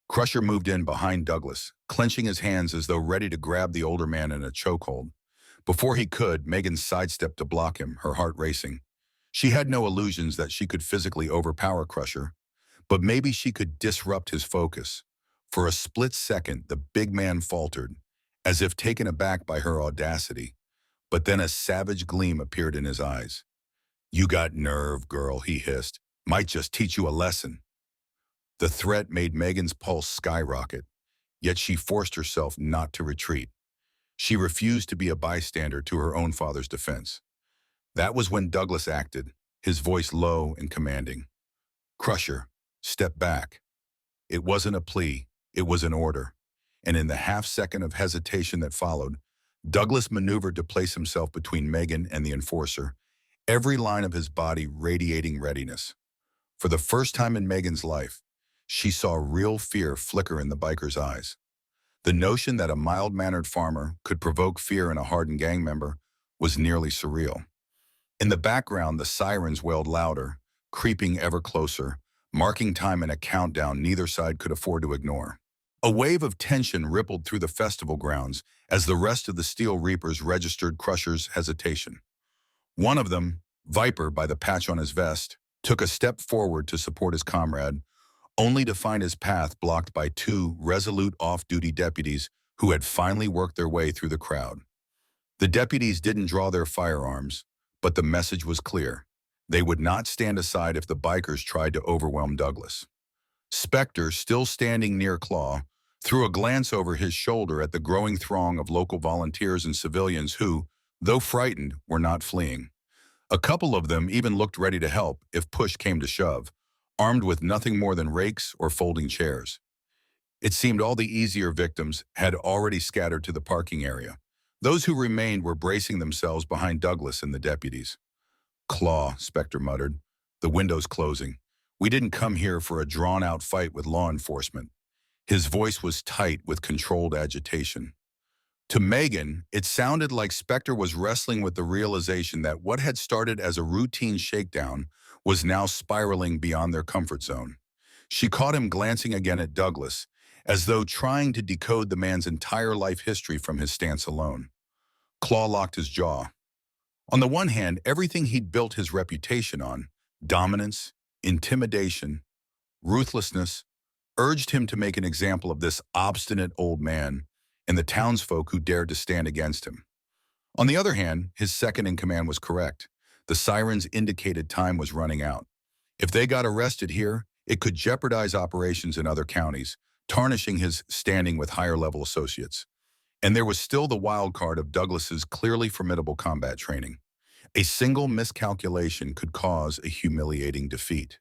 Crusher moved in behind Douglas, clenching his hands as though ready to grab the older man in a chokehold. Before he could, Megan sidestepped to block him, her heart racing. She had no illusions that she could physically overpower Crusher, but maybe she could disrupt his focus. For a split second, the big man faltered, as if taken aback by her audacity. But then a savage gleam appeared in his eyes. "You got nerve, girl," he hissed. "Might just teach you a lesson." The threat made Megan's pulse skyrocket, yet she forced herself not to retreat. She refused to be a bystander to her own father's defense. That was when Douglas acted, his voice low and commanding. "Crusher, step back." It wasn't a plea, it was an order. And in the half-second of hesitation that followed, Douglas maneuvered to place himself between Megan and the enforcer, every line of his body radiating readiness. For the first time in Megan's life, she saw real fear flicker in the biker's eyes. The notion that a mild-mannered farmer could provoke fear in a hardened gang member was nearly surreal. In the background, the sirens wailed louder, creeping ever closer, marking time in a countdown neither side could afford to ignore. A wave of tension rippled through the festival grounds as the rest of the Steel Reapers registered Crusher's hesitation. One of them, Viper by the patch on his vest, took a step forward to support his comrade, only to find his path blocked by two resolute off-duty deputies who had finally worked their way through the crowd. The deputies didn't draw their firearms, but the message was clear. They would not stand aside if the bikers tried to overwhelm Douglas. Spectre, still standing near Claw, threw a glance over his shoulder at the growing throng of local volunteers and civilians who, though frightened, were not fleeing. A couple of them even looked ready to help if push came to shove, armed with nothing more than rakes or folding chairs. It seemed all the easier victims had already scattered to the parking area. Those who remained were bracing themselves behind Douglas and the deputies. "Claw," Spectre muttered, the windows closing. "We didn't come here for a drawn-out fight with law enforcement." His voice was tight with controlled agitation. To Megan, it sounded like Spectre was wrestling with the realization that what had started as a routine shakedown was now spiraling beyond their comfort zone. She caught him glancing again at Douglas, as though trying to decode the man's entire life history from his stance alone. Claw locked his jaw. On the one hand, everything he'd built his reputation on, dominance, intimidation, ruthlessness, urged him to make an example of this obstinate old man and the townsfolk who dared to stand against him. On the other hand, his second-in-command was correct. The sirens indicated time was running out. If they got arrested here, it could jeopardize operations in other counties, tarnishing his standing with higher-level associates. And there was still the wild card of Douglas's clearly formidable combat training. A single miscalculation could cause a humiliating defeat.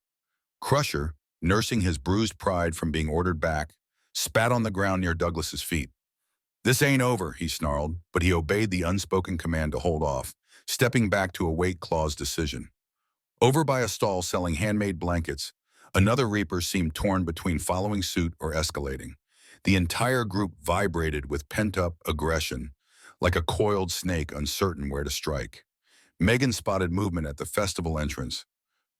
Crusher, nursing his bruised pride from being ordered back, spat on the ground near Douglas's feet. "This ain't over," he snarled, but he obeyed the unspoken command to hold off, stepping back to await Claw's decision. Over by a stall selling handmade blankets, another Reaper seemed torn between following suit or escalating. The entire group vibrated with pent-up aggression, like a coiled snake uncertain where to strike. Megan spotted movement at the festival entrance.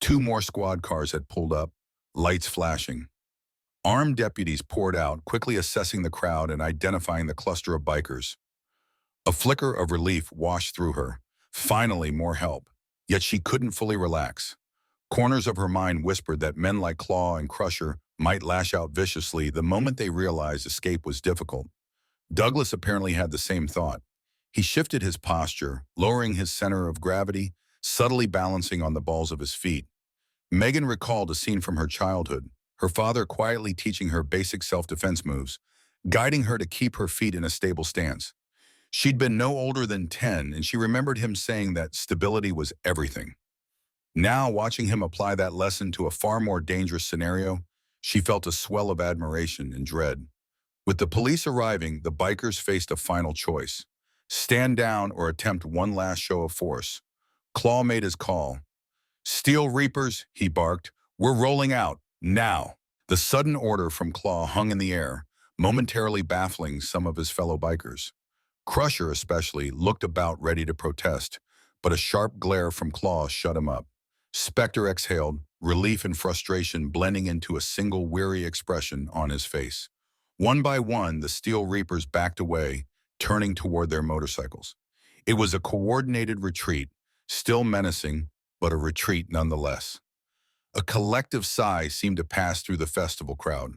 2 more squad cars had pulled up, lights flashing. Armed deputies poured out, quickly assessing the crowd and identifying the cluster of bikers. A flicker of relief washed through her. Finally, more help. Yet she couldn't fully relax. Corners of her mind whispered that men like Claw and Crusher might lash out viciously the moment they realized escape was difficult. Douglas apparently had the same thought. He shifted his posture, lowering his center of gravity, subtly balancing on the balls of his feet. Megan recalled a scene from her childhood, her father quietly teaching her basic self-defense moves, guiding her to keep her feet in a stable stance. She'd been no older than 10, and she remembered him saying that stability was everything. Now, watching him apply that lesson to a far more dangerous scenario, she felt a swell of admiration and dread. With the police arriving, the bikers faced a final choice: stand down or attempt one last show of force. Claw made his call. "Steel Reapers," he barked, "we're rolling out, now." The sudden order from Claw hung in the air, momentarily baffling some of his fellow bikers. Crusher, especially, looked about ready to protest, but a sharp glare from Claw shut him up. Spectre exhaled, relief and frustration blending into a single weary expression on his face. One by one, the Steel Reapers backed away, turning toward their motorcycles. It was a coordinated retreat, still menacing, but a retreat nonetheless. A collective sigh seemed to pass through the festival crowd.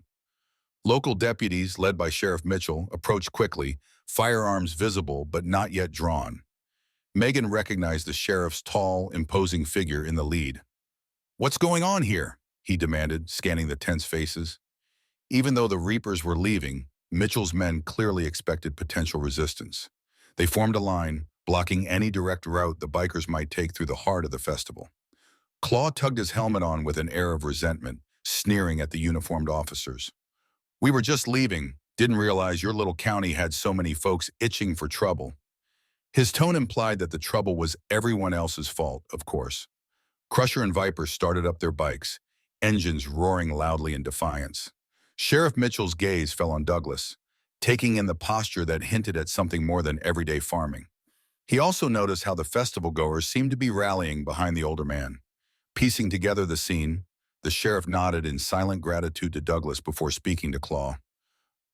Local deputies, led by Sheriff Mitchell, approached quickly, firearms visible but not yet drawn. Megan recognized the sheriff's tall, imposing figure in the lead. "What's going on here?" he demanded, scanning the tense faces. Even though the Reapers were leaving, Mitchell's men clearly expected potential resistance. They formed a line, blocking any direct route the bikers might take through the heart of the festival. Claw tugged his helmet on with an air of resentment, sneering at the uniformed officers. "We were just leaving. Didn't realize your little county had so many folks itching for trouble." His tone implied that the trouble was everyone else's fault, of course. Crusher and Viper started up their bikes, engines roaring loudly in defiance. Sheriff Mitchell's gaze fell on Douglas, taking in the posture that hinted at something more than everyday farming. He also noticed how the festival-goers seemed to be rallying behind the older man. Piecing together the scene, the sheriff nodded in silent gratitude to Douglas before speaking to Claw.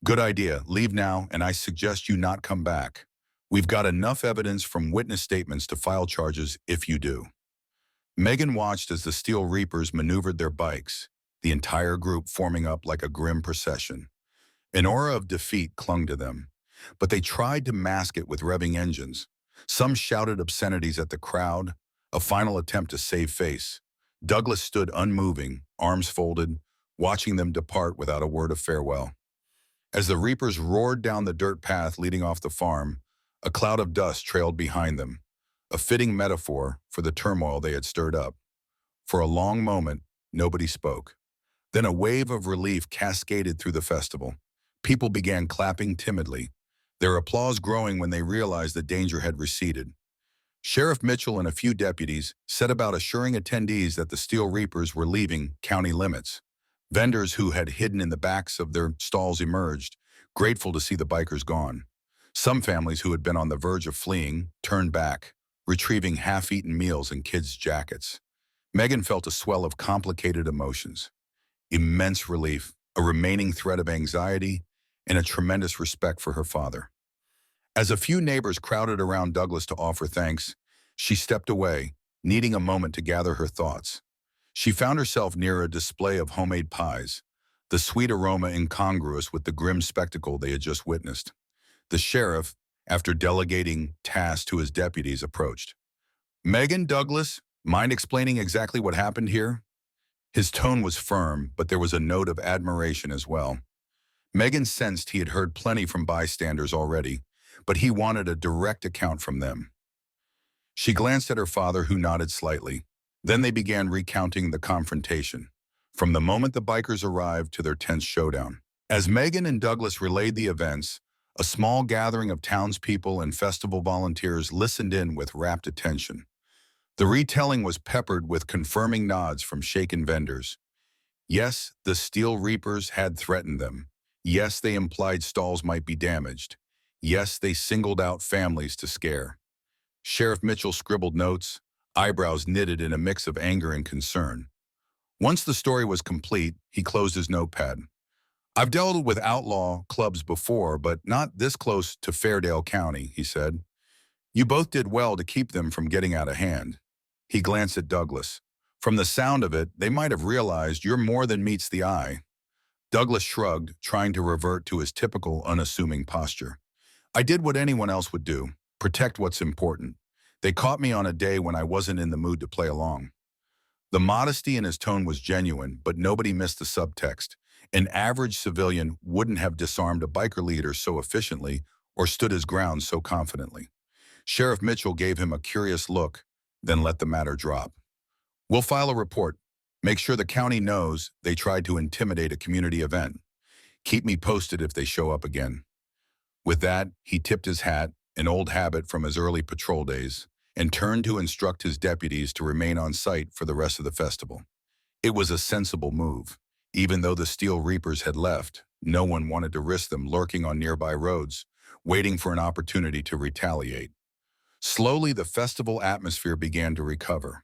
"Good idea. Leave now, and I suggest you not come back. We've got enough evidence from witness statements to file charges if you do." Megan watched as the Steel Reapers maneuvered their bikes, the entire group forming up like a grim procession. An aura of defeat clung to them, but they tried to mask it with revving engines. Some shouted obscenities at the crowd, a final attempt to save face. Douglas stood unmoving, arms folded, watching them depart without a word of farewell. As the Reapers roared down the dirt path leading off the farm, a cloud of dust trailed behind them, a fitting metaphor for the turmoil they had stirred up. For a long moment, nobody spoke. Then a wave of relief cascaded through the festival. People began clapping timidly, their applause growing when they realized the danger had receded. Sheriff Mitchell and a few deputies set about assuring attendees that the Steel Reapers were leaving county limits. Vendors who had hidden in the backs of their stalls emerged, grateful to see the bikers gone. Some families who had been on the verge of fleeing turned back, retrieving half-eaten meals and kids' jackets. Megan felt a swell of complicated emotions. Immense relief, a remaining threat of anxiety, and a tremendous respect for her father. As a few neighbors crowded around Douglas to offer thanks, she stepped away, needing a moment to gather her thoughts. She found herself near a display of homemade pies, the sweet aroma incongruous with the grim spectacle they had just witnessed. The sheriff, after delegating tasks to his deputies, approached. "Megan, Douglas, mind explaining exactly what happened here?" His tone was firm, but there was a note of admiration as well. Megan sensed he had heard plenty from bystanders already, but he wanted a direct account from them. She glanced at her father, who nodded slightly. Then they began recounting the confrontation, from the moment the bikers arrived to their tense showdown. As Megan and Douglas relayed the events, a small gathering of townspeople and festival volunteers listened in with rapt attention. The retelling was peppered with confirming nods from shaken vendors. Yes, the Steel Reapers had threatened them. Yes, they implied stalls might be damaged. Yes, they singled out families to scare. Sheriff Mitchell scribbled notes, eyebrows knitted in a mix of anger and concern. Once the story was complete, he closed his notepad. "I've dealt with outlaw clubs before, but not this close to Fairdale County," he said. "You both did well to keep them from getting out of hand." He glanced at Douglas. "From the sound of it, they might have realized you're more than meets the eye." Douglas shrugged, trying to revert to his typical unassuming posture. "I did what anyone else would do, protect what's important. They caught me on a day when I wasn't in the mood to play along." The modesty in his tone was genuine, but nobody missed the subtext. An average civilian wouldn't have disarmed a biker leader so efficiently or stood his ground so confidently. Sheriff Mitchell gave him a curious look, then let the matter drop. "We'll file a report. Make sure the county knows they tried to intimidate a community event. Keep me posted if they show up again." With that, he tipped his hat, an old habit from his early patrol days, and turned to instruct his deputies to remain on site for the rest of the festival. It was a sensible move. Even though the Steel Reapers had left, no one wanted to risk them lurking on nearby roads, waiting for an opportunity to retaliate. Slowly, the festival atmosphere began to recover.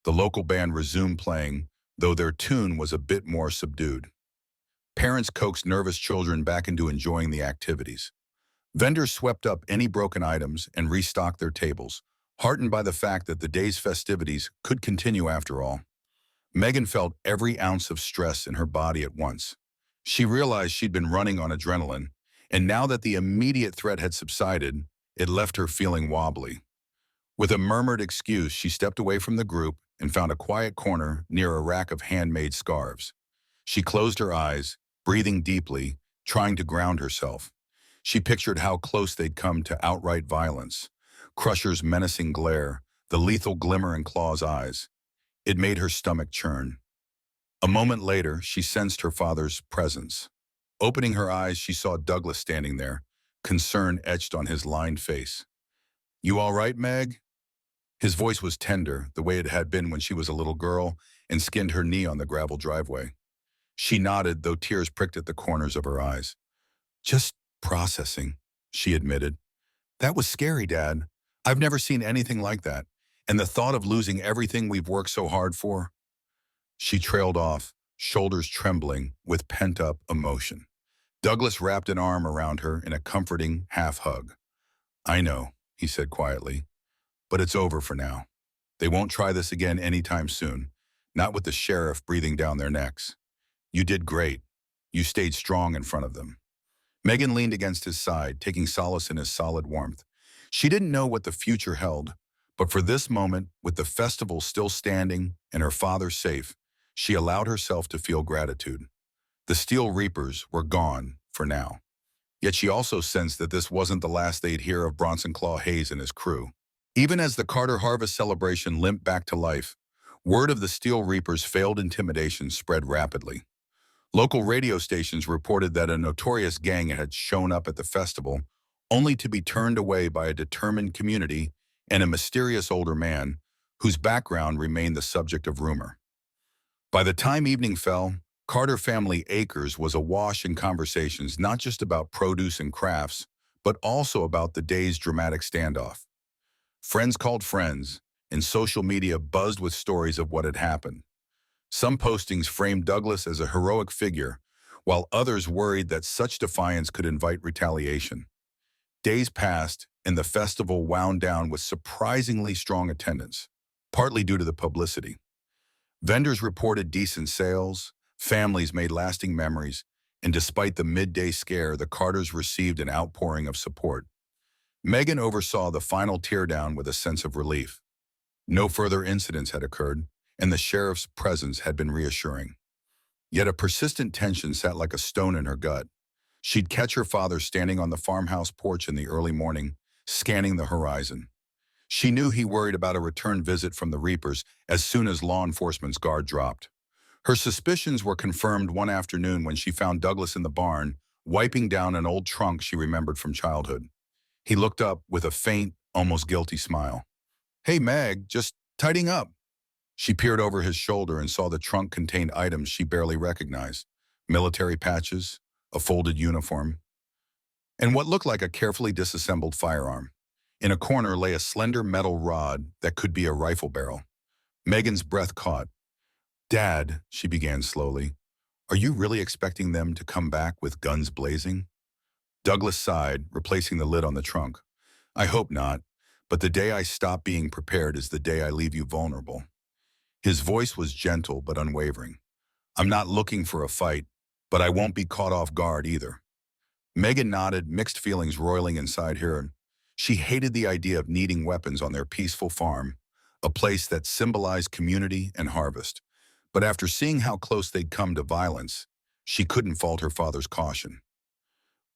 The local band resumed playing, though their tune was a bit more subdued. Parents coaxed nervous children back into enjoying the activities. Vendors swept up any broken items and restocked their tables, heartened by the fact that the day's festivities could continue after all. Megan felt every ounce of stress in her body at once. She realized she'd been running on adrenaline, and now that the immediate threat had subsided, it left her feeling wobbly. With a murmured excuse, she stepped away from the group and found a quiet corner near a rack of handmade scarves. She closed her eyes, breathing deeply, trying to ground herself. She pictured how close they'd come to outright violence. Crusher's menacing glare, the lethal glimmer in Claw's eyes. It made her stomach churn. A moment later, she sensed her father's presence. Opening her eyes, she saw Douglas standing there, concern etched on his lined face. "You all right, Meg?" His voice was tender, the way it had been when she was a little girl and skinned her knee on the gravel driveway. She nodded, though tears pricked at the corners of her eyes. "Just processing," she admitted. "That was scary, Dad. I've never seen anything like that. And the thought of losing everything we've worked so hard for." She trailed off, shoulders trembling with pent-up emotion. Douglas wrapped an arm around her in a comforting half-hug. "I know," he said quietly, "but it's over for now. They won't try this again anytime soon, not with the sheriff breathing down their necks. You did great. You stayed strong in front of them." Megan leaned against his side, taking solace in his solid warmth. She didn't know what the future held, but for this moment, with the festival still standing and her father safe, she allowed herself to feel gratitude. The Steel Reapers were gone for now. Yet she also sensed that this wasn't the last they'd hear of Bronson Claw Hayes and his crew. Even as the Carter Harvest celebration limped back to life, word of the Steel Reapers' failed intimidation spread rapidly. Local radio stations reported that a notorious gang had shown up at the festival, only to be turned away by a determined community and a mysterious older man whose background remained the subject of rumor. By the time evening fell, Carter Family Acres was awash in conversations not just about produce and crafts, but also about the day's dramatic standoff. Friends called friends, and social media buzzed with stories of what had happened. Some postings framed Douglas as a heroic figure, while others worried that such defiance could invite retaliation. Days passed, and the festival wound down with surprisingly strong attendance, partly due to the publicity. Vendors reported decent sales, families made lasting memories, and despite the midday scare, the Carters received an outpouring of support. Meghan oversaw the final teardown with a sense of relief. No further incidents had occurred, and the sheriff's presence had been reassuring. Yet a persistent tension sat like a stone in her gut. She'd catch her father standing on the farmhouse porch in the early morning, scanning the horizon. She knew he worried about a return visit from the Reapers as soon as law enforcement's guard dropped. Her suspicions were confirmed one afternoon when she found Douglas in the barn, wiping down an old trunk she remembered from childhood. He looked up with a faint, almost guilty smile. "Hey, Meg, just tidying up." She peered over his shoulder and saw the trunk contained items she barely recognized: military patches, a folded uniform, and what looked like a carefully disassembled firearm. In a corner lay a slender metal rod that could be a rifle barrel. Megan's breath caught. "Dad," she began slowly, "are you really expecting them to come back with guns blazing?" Douglas sighed, replacing the lid on the trunk. "I hope not, but the day I stop being prepared is the day I leave you vulnerable." His voice was gentle but unwavering. "I'm not looking for a fight, but I won't be caught off guard either." Megan nodded, mixed feelings roiling inside her. She hated the idea of needing weapons on their peaceful farm, a place that symbolized community and harvest. But after seeing how close they'd come to violence, she couldn't fault her father's caution.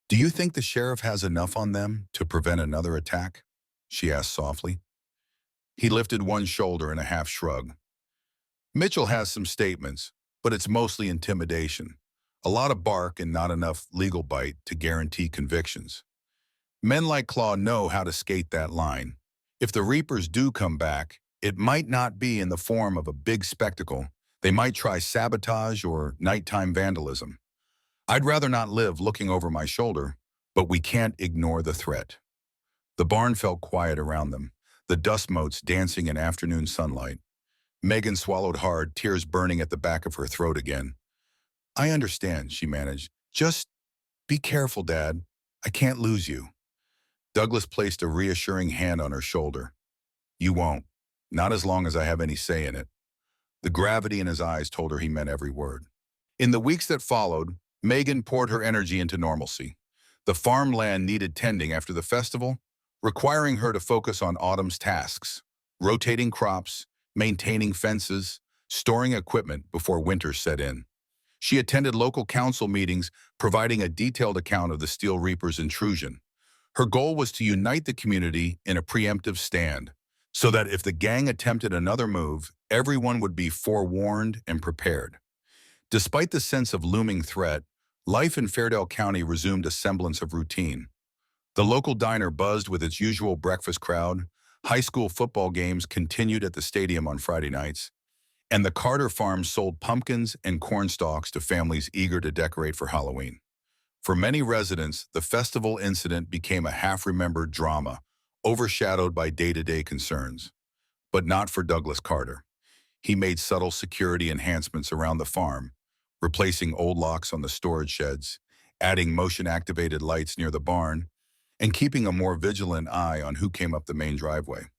"Do you think the sheriff has enough on them to prevent another attack?" she asked softly. He lifted one shoulder in a half shrug. "Mitchell has some statements, but it's mostly intimidation. A lot of bark and not enough legal bite to guarantee convictions. Men like Claw know how to skate that line. If the Reapers do come back, it might not be in the form of a big spectacle. They might try sabotage or nighttime vandalism. I'd rather not live looking over my shoulder, but we can't ignore the threat." The barn felt quiet around them, the dust motes dancing in afternoon sunlight. Megan swallowed hard, tears burning at the back of her throat again. "I understand," she managed. "Just be careful, Dad. I can't lose you." Douglas placed a reassuring hand on her shoulder. "You won't. Not as long as I have any say in it." The gravity in his eyes told her he meant every word. In the weeks that followed, Megan poured her energy into normalcy. The farmland needed tending after the festival, requiring her to focus on autumn's tasks: rotating crops, maintaining fences, storing equipment before winter set in. She attended local council meetings, providing a detailed account of the Steel Reapers' intrusion. Her goal was to unite the community in a preemptive stand, so that if the gang attempted another move, everyone would be forewarned and prepared. Despite the sense of looming threat, life in Fairdale County resumed a semblance of routine. The local diner buzzed with its usual breakfast crowd, high school football games continued at the stadium on Friday nights, and the Carter farm sold pumpkins and corn stalks to families eager to decorate for Halloween. For many residents, the festival incident became a half-remembered drama, overshadowed by day-to-day concerns. But not for Douglas Carter. He made subtle security enhancements around the farm, replacing old locks on the storage sheds, adding motion-activated lights near the barn, and keeping a more vigilant eye on who came up the main driveway.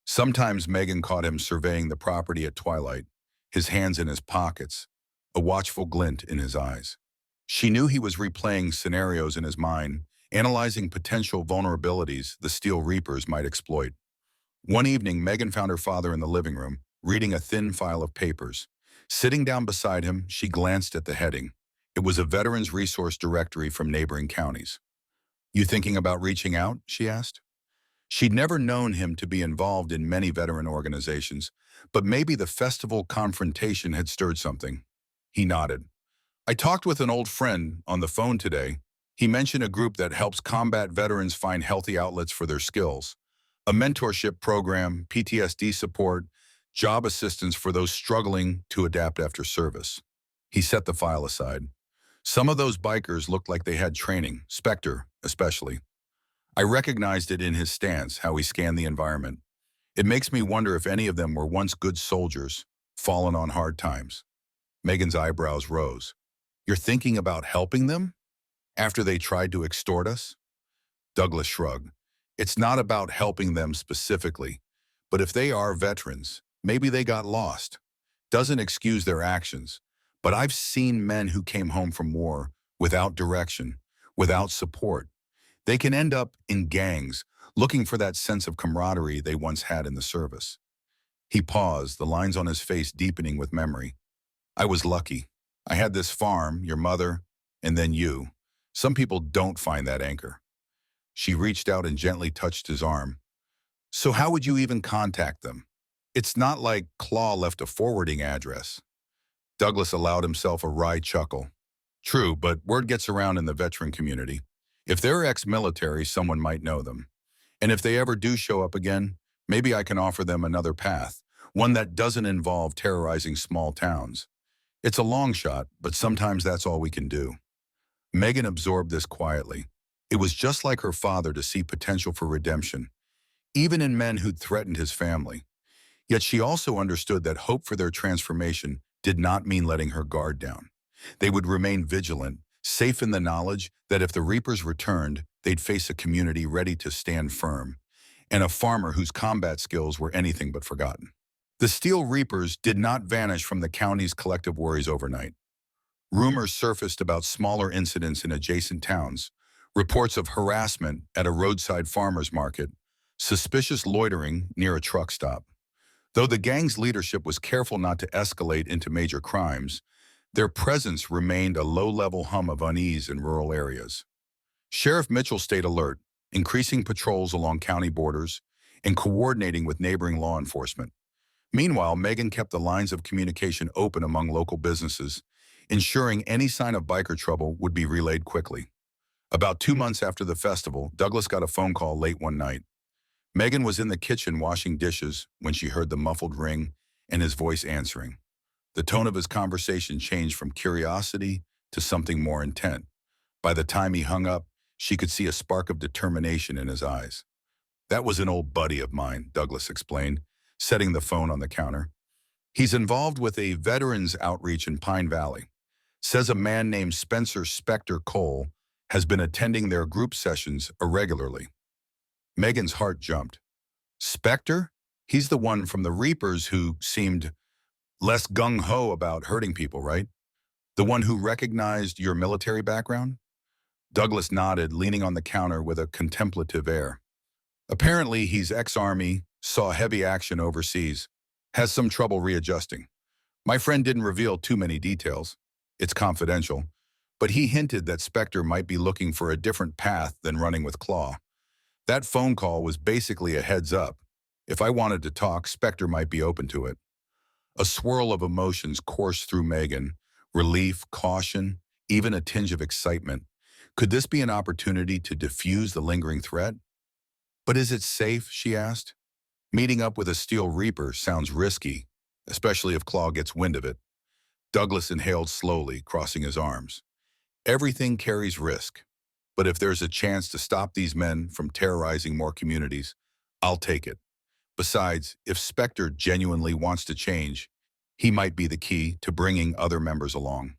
Sometimes Megan caught him surveying the property at twilight, his hands in his pockets, a watchful glint in his eyes. She knew he was replaying scenarios in his mind, analyzing potential vulnerabilities the Steel Reapers might exploit. One evening, Megan found her father in the living room, reading a thin file of papers. Sitting down beside him, she glanced at the heading. It was a Veterans Resource Directory from neighboring counties. "You thinking about reaching out?" she asked. She'd never known him to be involved in many veteran organizations, but maybe the festival confrontation had stirred something. He nodded. "I talked with an old friend on the phone today. He mentioned a group that helps combat veterans find healthy outlets for their skills. A mentorship program, PTSD support, job assistance for those struggling to adapt after service." He set the file aside. "Some of those bikers looked like they had training, Spectre especially. I recognized it in his stance, how he scanned the environment. It makes me wonder if any of them were once good soldiers, fallen on hard times." Megan's eyebrows rose. "You're thinking about helping them? After they tried to extort us?" Douglas shrugged. It's not about helping them specifically, but if they are veterans, maybe they got lost. Doesn't excuse their actions. But I've seen men who came home from war without direction, without support. They can end up in gangs, looking for that sense of camaraderie they once had in the service. He paused, the lines on his face deepening with memory. I was lucky. I had this farm, your mother, and then you. Some people don't find that anchor. She reached out and gently touched his arm. So how would you even contact them? It's not like Claw left a forwarding address. Douglas allowed himself a wry chuckle. True, but word gets around in the veteran community. If they're ex-military, someone might know them. And if they ever do show up again, maybe I can offer them another path, one that doesn't involve terrorizing small towns. It's a long shot, but sometimes that's all we can do. Megan absorbed this quietly. It was just like her father to see potential for redemption, even in men who'd threatened his family. Yet she also understood that hope for their transformation did not mean letting her guard down. They would remain vigilant, safe in the knowledge that if the Reapers returned, they'd face a community ready to stand firm, and a farmer whose combat skills were anything but forgotten. The Steel Reapers did not vanish from the county's collective worries overnight. Rumors surfaced about smaller incidents in adjacent towns, reports of harassment at a roadside farmer's market, suspicious loitering near a truck stop. Though the gang's leadership was careful not to escalate into major crimes, their presence remained a low-level hum of unease in rural areas. Sheriff Mitchell stayed alert, increasing patrols along county borders and coordinating with neighboring law enforcement. Meanwhile, Megan kept the lines of communication open among local businesses, ensuring any sign of biker trouble would be relayed quickly. About 2 months after the festival, Douglas got a phone call late one night. Megan was in the kitchen washing dishes when she heard the muffled ring and his voice answering. The tone of his conversation changed from curiosity to something more intent. By the time he hung up, she could see a spark of determination in his eyes. That was an old buddy of mine, Douglas explained, setting the phone on the counter. He's involved with a veterans outreach in Pine Valley. Says a man named Spencer Spector Cole has been attending their group sessions irregularly. Megan's heart jumped. Spector? He's the one from the Reapers who seemed less gung-ho about hurting people, right? The one who recognized your military background? Douglas nodded, leaning on the counter with a contemplative air. Apparently, he's ex-Army, saw heavy action overseas, has some trouble readjusting. My friend didn't reveal too many details. It's confidential, but he hinted that Spector might be looking for a different path than running with Claw. That phone call was basically a heads up. If I wanted to talk, Spector might be open to it. A swirl of emotions coursed through Megan, relief, caution, even a tinge of excitement. Could this be an opportunity to diffuse the lingering threat? But is it safe, she asked. Meeting up with a Steel Reaper sounds risky, especially if Claw gets wind of it. Douglas inhaled slowly, crossing his arms. Everything carries risk, but if there's a chance to stop these men from terrorizing more communities, I'll take it. Besides, if Spector genuinely wants to change, he might be the key to bringing other members along.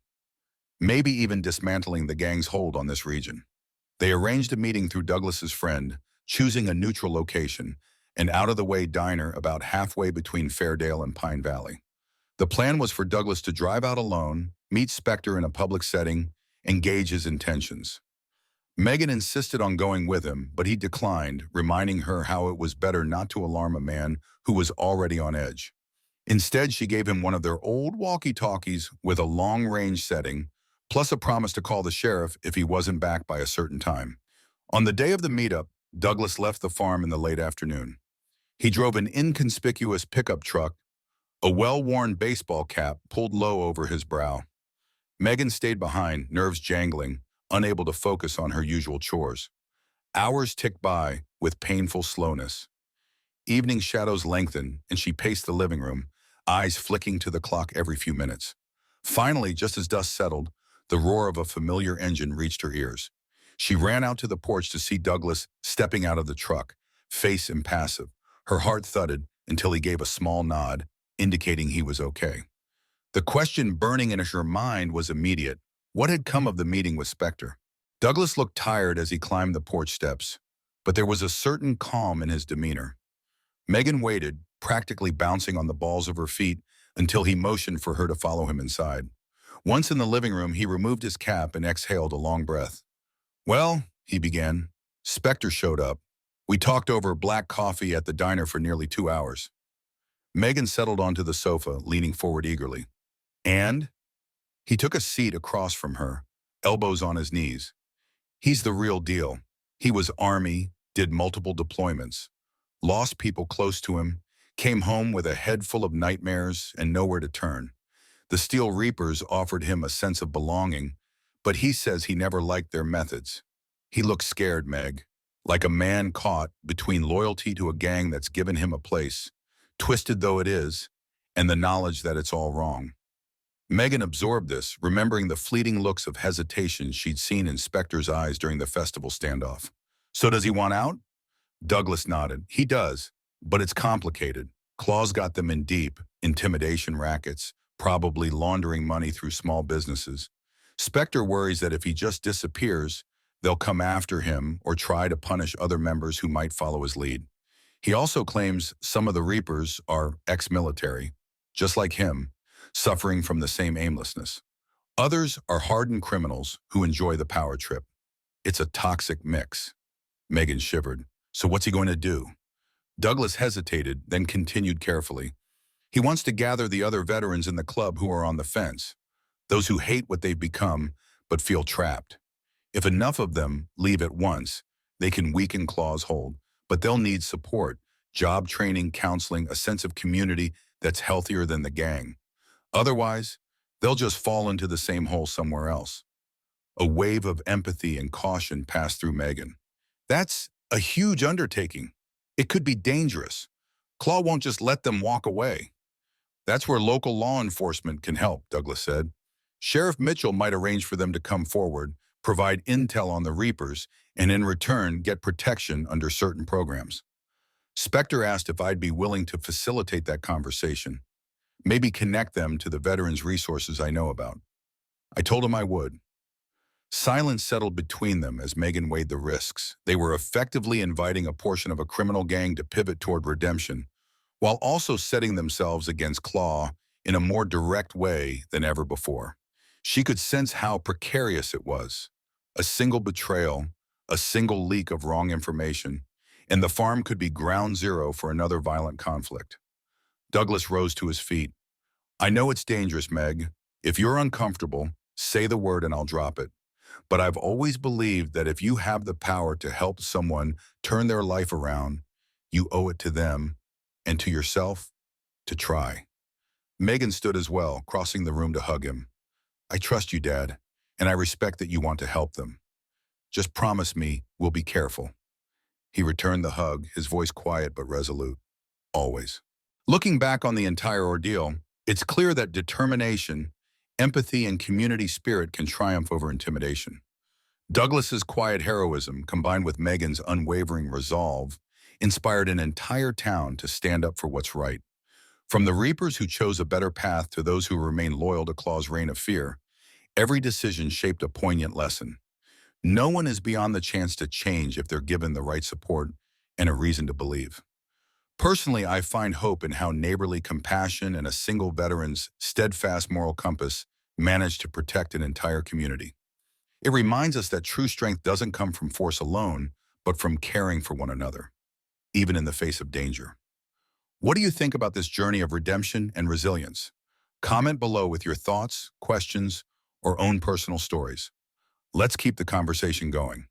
Maybe even dismantling the gang's hold on this region. They arranged a meeting through Douglas's friend, choosing a neutral location, an out-of-the-way diner about halfway between Fairdale and Pine Valley. The plan was for Douglas to drive out alone, meet Spector in a public setting, and gauge his intentions. Megan insisted on going with him, but he declined, reminding her how it was better not to alarm a man who was already on edge. Instead, she gave him one of their old walkie-talkies with a long-range setting, plus a promise to call the sheriff if he wasn't back by a certain time. On the day of the meetup, Douglas left the farm in the late afternoon. He drove an inconspicuous pickup truck, a well-worn baseball cap pulled low over his brow. Megan stayed behind, nerves jangling, unable to focus on her usual chores. Hours ticked by with painful slowness. Evening shadows lengthened, and she paced the living room, eyes flicking to the clock every few minutes. Finally, just as dusk settled, the roar of a familiar engine reached her ears. She ran out to the porch to see Douglas stepping out of the truck, face impassive. Her heart thudded until he gave a small nod, indicating he was okay. The question burning in her mind was immediate. What had come of the meeting with Spector? Douglas looked tired as he climbed the porch steps, but there was a certain calm in his demeanor. Megan waited, practically bouncing on the balls of her feet until he motioned for her to follow him inside. Once in the living room, he removed his cap and exhaled a long breath. "Well," he began, "Spectre showed up. We talked over black coffee at the diner for nearly 2 hours." Megan settled onto the sofa, leaning forward eagerly. "And?" He took a seat across from her, elbows on his knees. "He's the real deal. He was Army, did multiple deployments, lost people close to him, came home with a head full of nightmares and nowhere to turn. The Steel Reapers offered him a sense of belonging, but he says he never liked their methods. He looks scared, Meg, like a man caught between loyalty to a gang that's given him a place, twisted though it is, and the knowledge that it's all wrong." Megan absorbed this, remembering the fleeting looks of hesitation she'd seen in Spectre's eyes during the festival standoff. "So does he want out?" Douglas nodded. "He does, but it's complicated. Claw's got them in deep, intimidation rackets, probably laundering money through small businesses. Spectre worries that if he just disappears, they'll come after him or try to punish other members who might follow his lead. He also claims some of the Reapers are ex-military, just like him, suffering from the same aimlessness. Others are hardened criminals who enjoy the power trip. It's a toxic mix." Megan shivered. "So what's he going to do?" Douglas hesitated, then continued carefully. "He wants to gather the other veterans in the club who are on the fence, those who hate what they've become but feel trapped. If enough of them leave at once, they can weaken Claw's hold, but they'll need support, job training, counseling, a sense of community that's healthier than the gang. Otherwise, they'll just fall into the same hole somewhere else." A wave of empathy and caution passed through Megan. "That's a huge undertaking. It could be dangerous. Claw won't just let them walk away." "That's where local law enforcement can help," Douglas said. "Sheriff Mitchell might arrange for them to come forward, provide intel on the Reapers, and in return get protection under certain programs." Spectre asked if I'd be willing to facilitate that conversation, maybe connect them to the veterans' resources I know about. I told him I would. Silence settled between them as Megan weighed the risks. They were effectively inviting a portion of a criminal gang to pivot toward redemption, while also setting themselves against Claw in a more direct way than ever before. She could sense how precarious it was. A single betrayal, a single leak of wrong information, and the farm could be ground zero for another violent conflict. Douglas rose to his feet. "I know it's dangerous, Meg. If you're uncomfortable, say the word and I'll drop it. But I've always believed that if you have the power to help someone turn their life around, you owe it to them and to yourself to try." Megan stood as well, crossing the room to hug him. "I trust you, Dad, and I respect that you want to help them. Just promise me we'll be careful." He returned the hug, his voice quiet but resolute. "Always." Looking back on the entire ordeal, it's clear that determination, empathy, and community spirit can triumph over intimidation. Douglas's quiet heroism, combined with Megan's unwavering resolve, inspired an entire town to stand up for what's right. From the Reapers who chose a better path to those who remain loyal to Claw's reign of fear, every decision shaped a poignant lesson. No one is beyond the chance to change if they're given the right support and a reason to believe. Personally, I find hope in how neighborly compassion and a single veteran's steadfast moral compass managed to protect an entire community. It reminds us that true strength doesn't come from force alone, but from caring for one another, even in the face of danger. What do you think about this journey of redemption and resilience? Comment below with your thoughts, questions, or own personal stories. Let's keep the conversation going.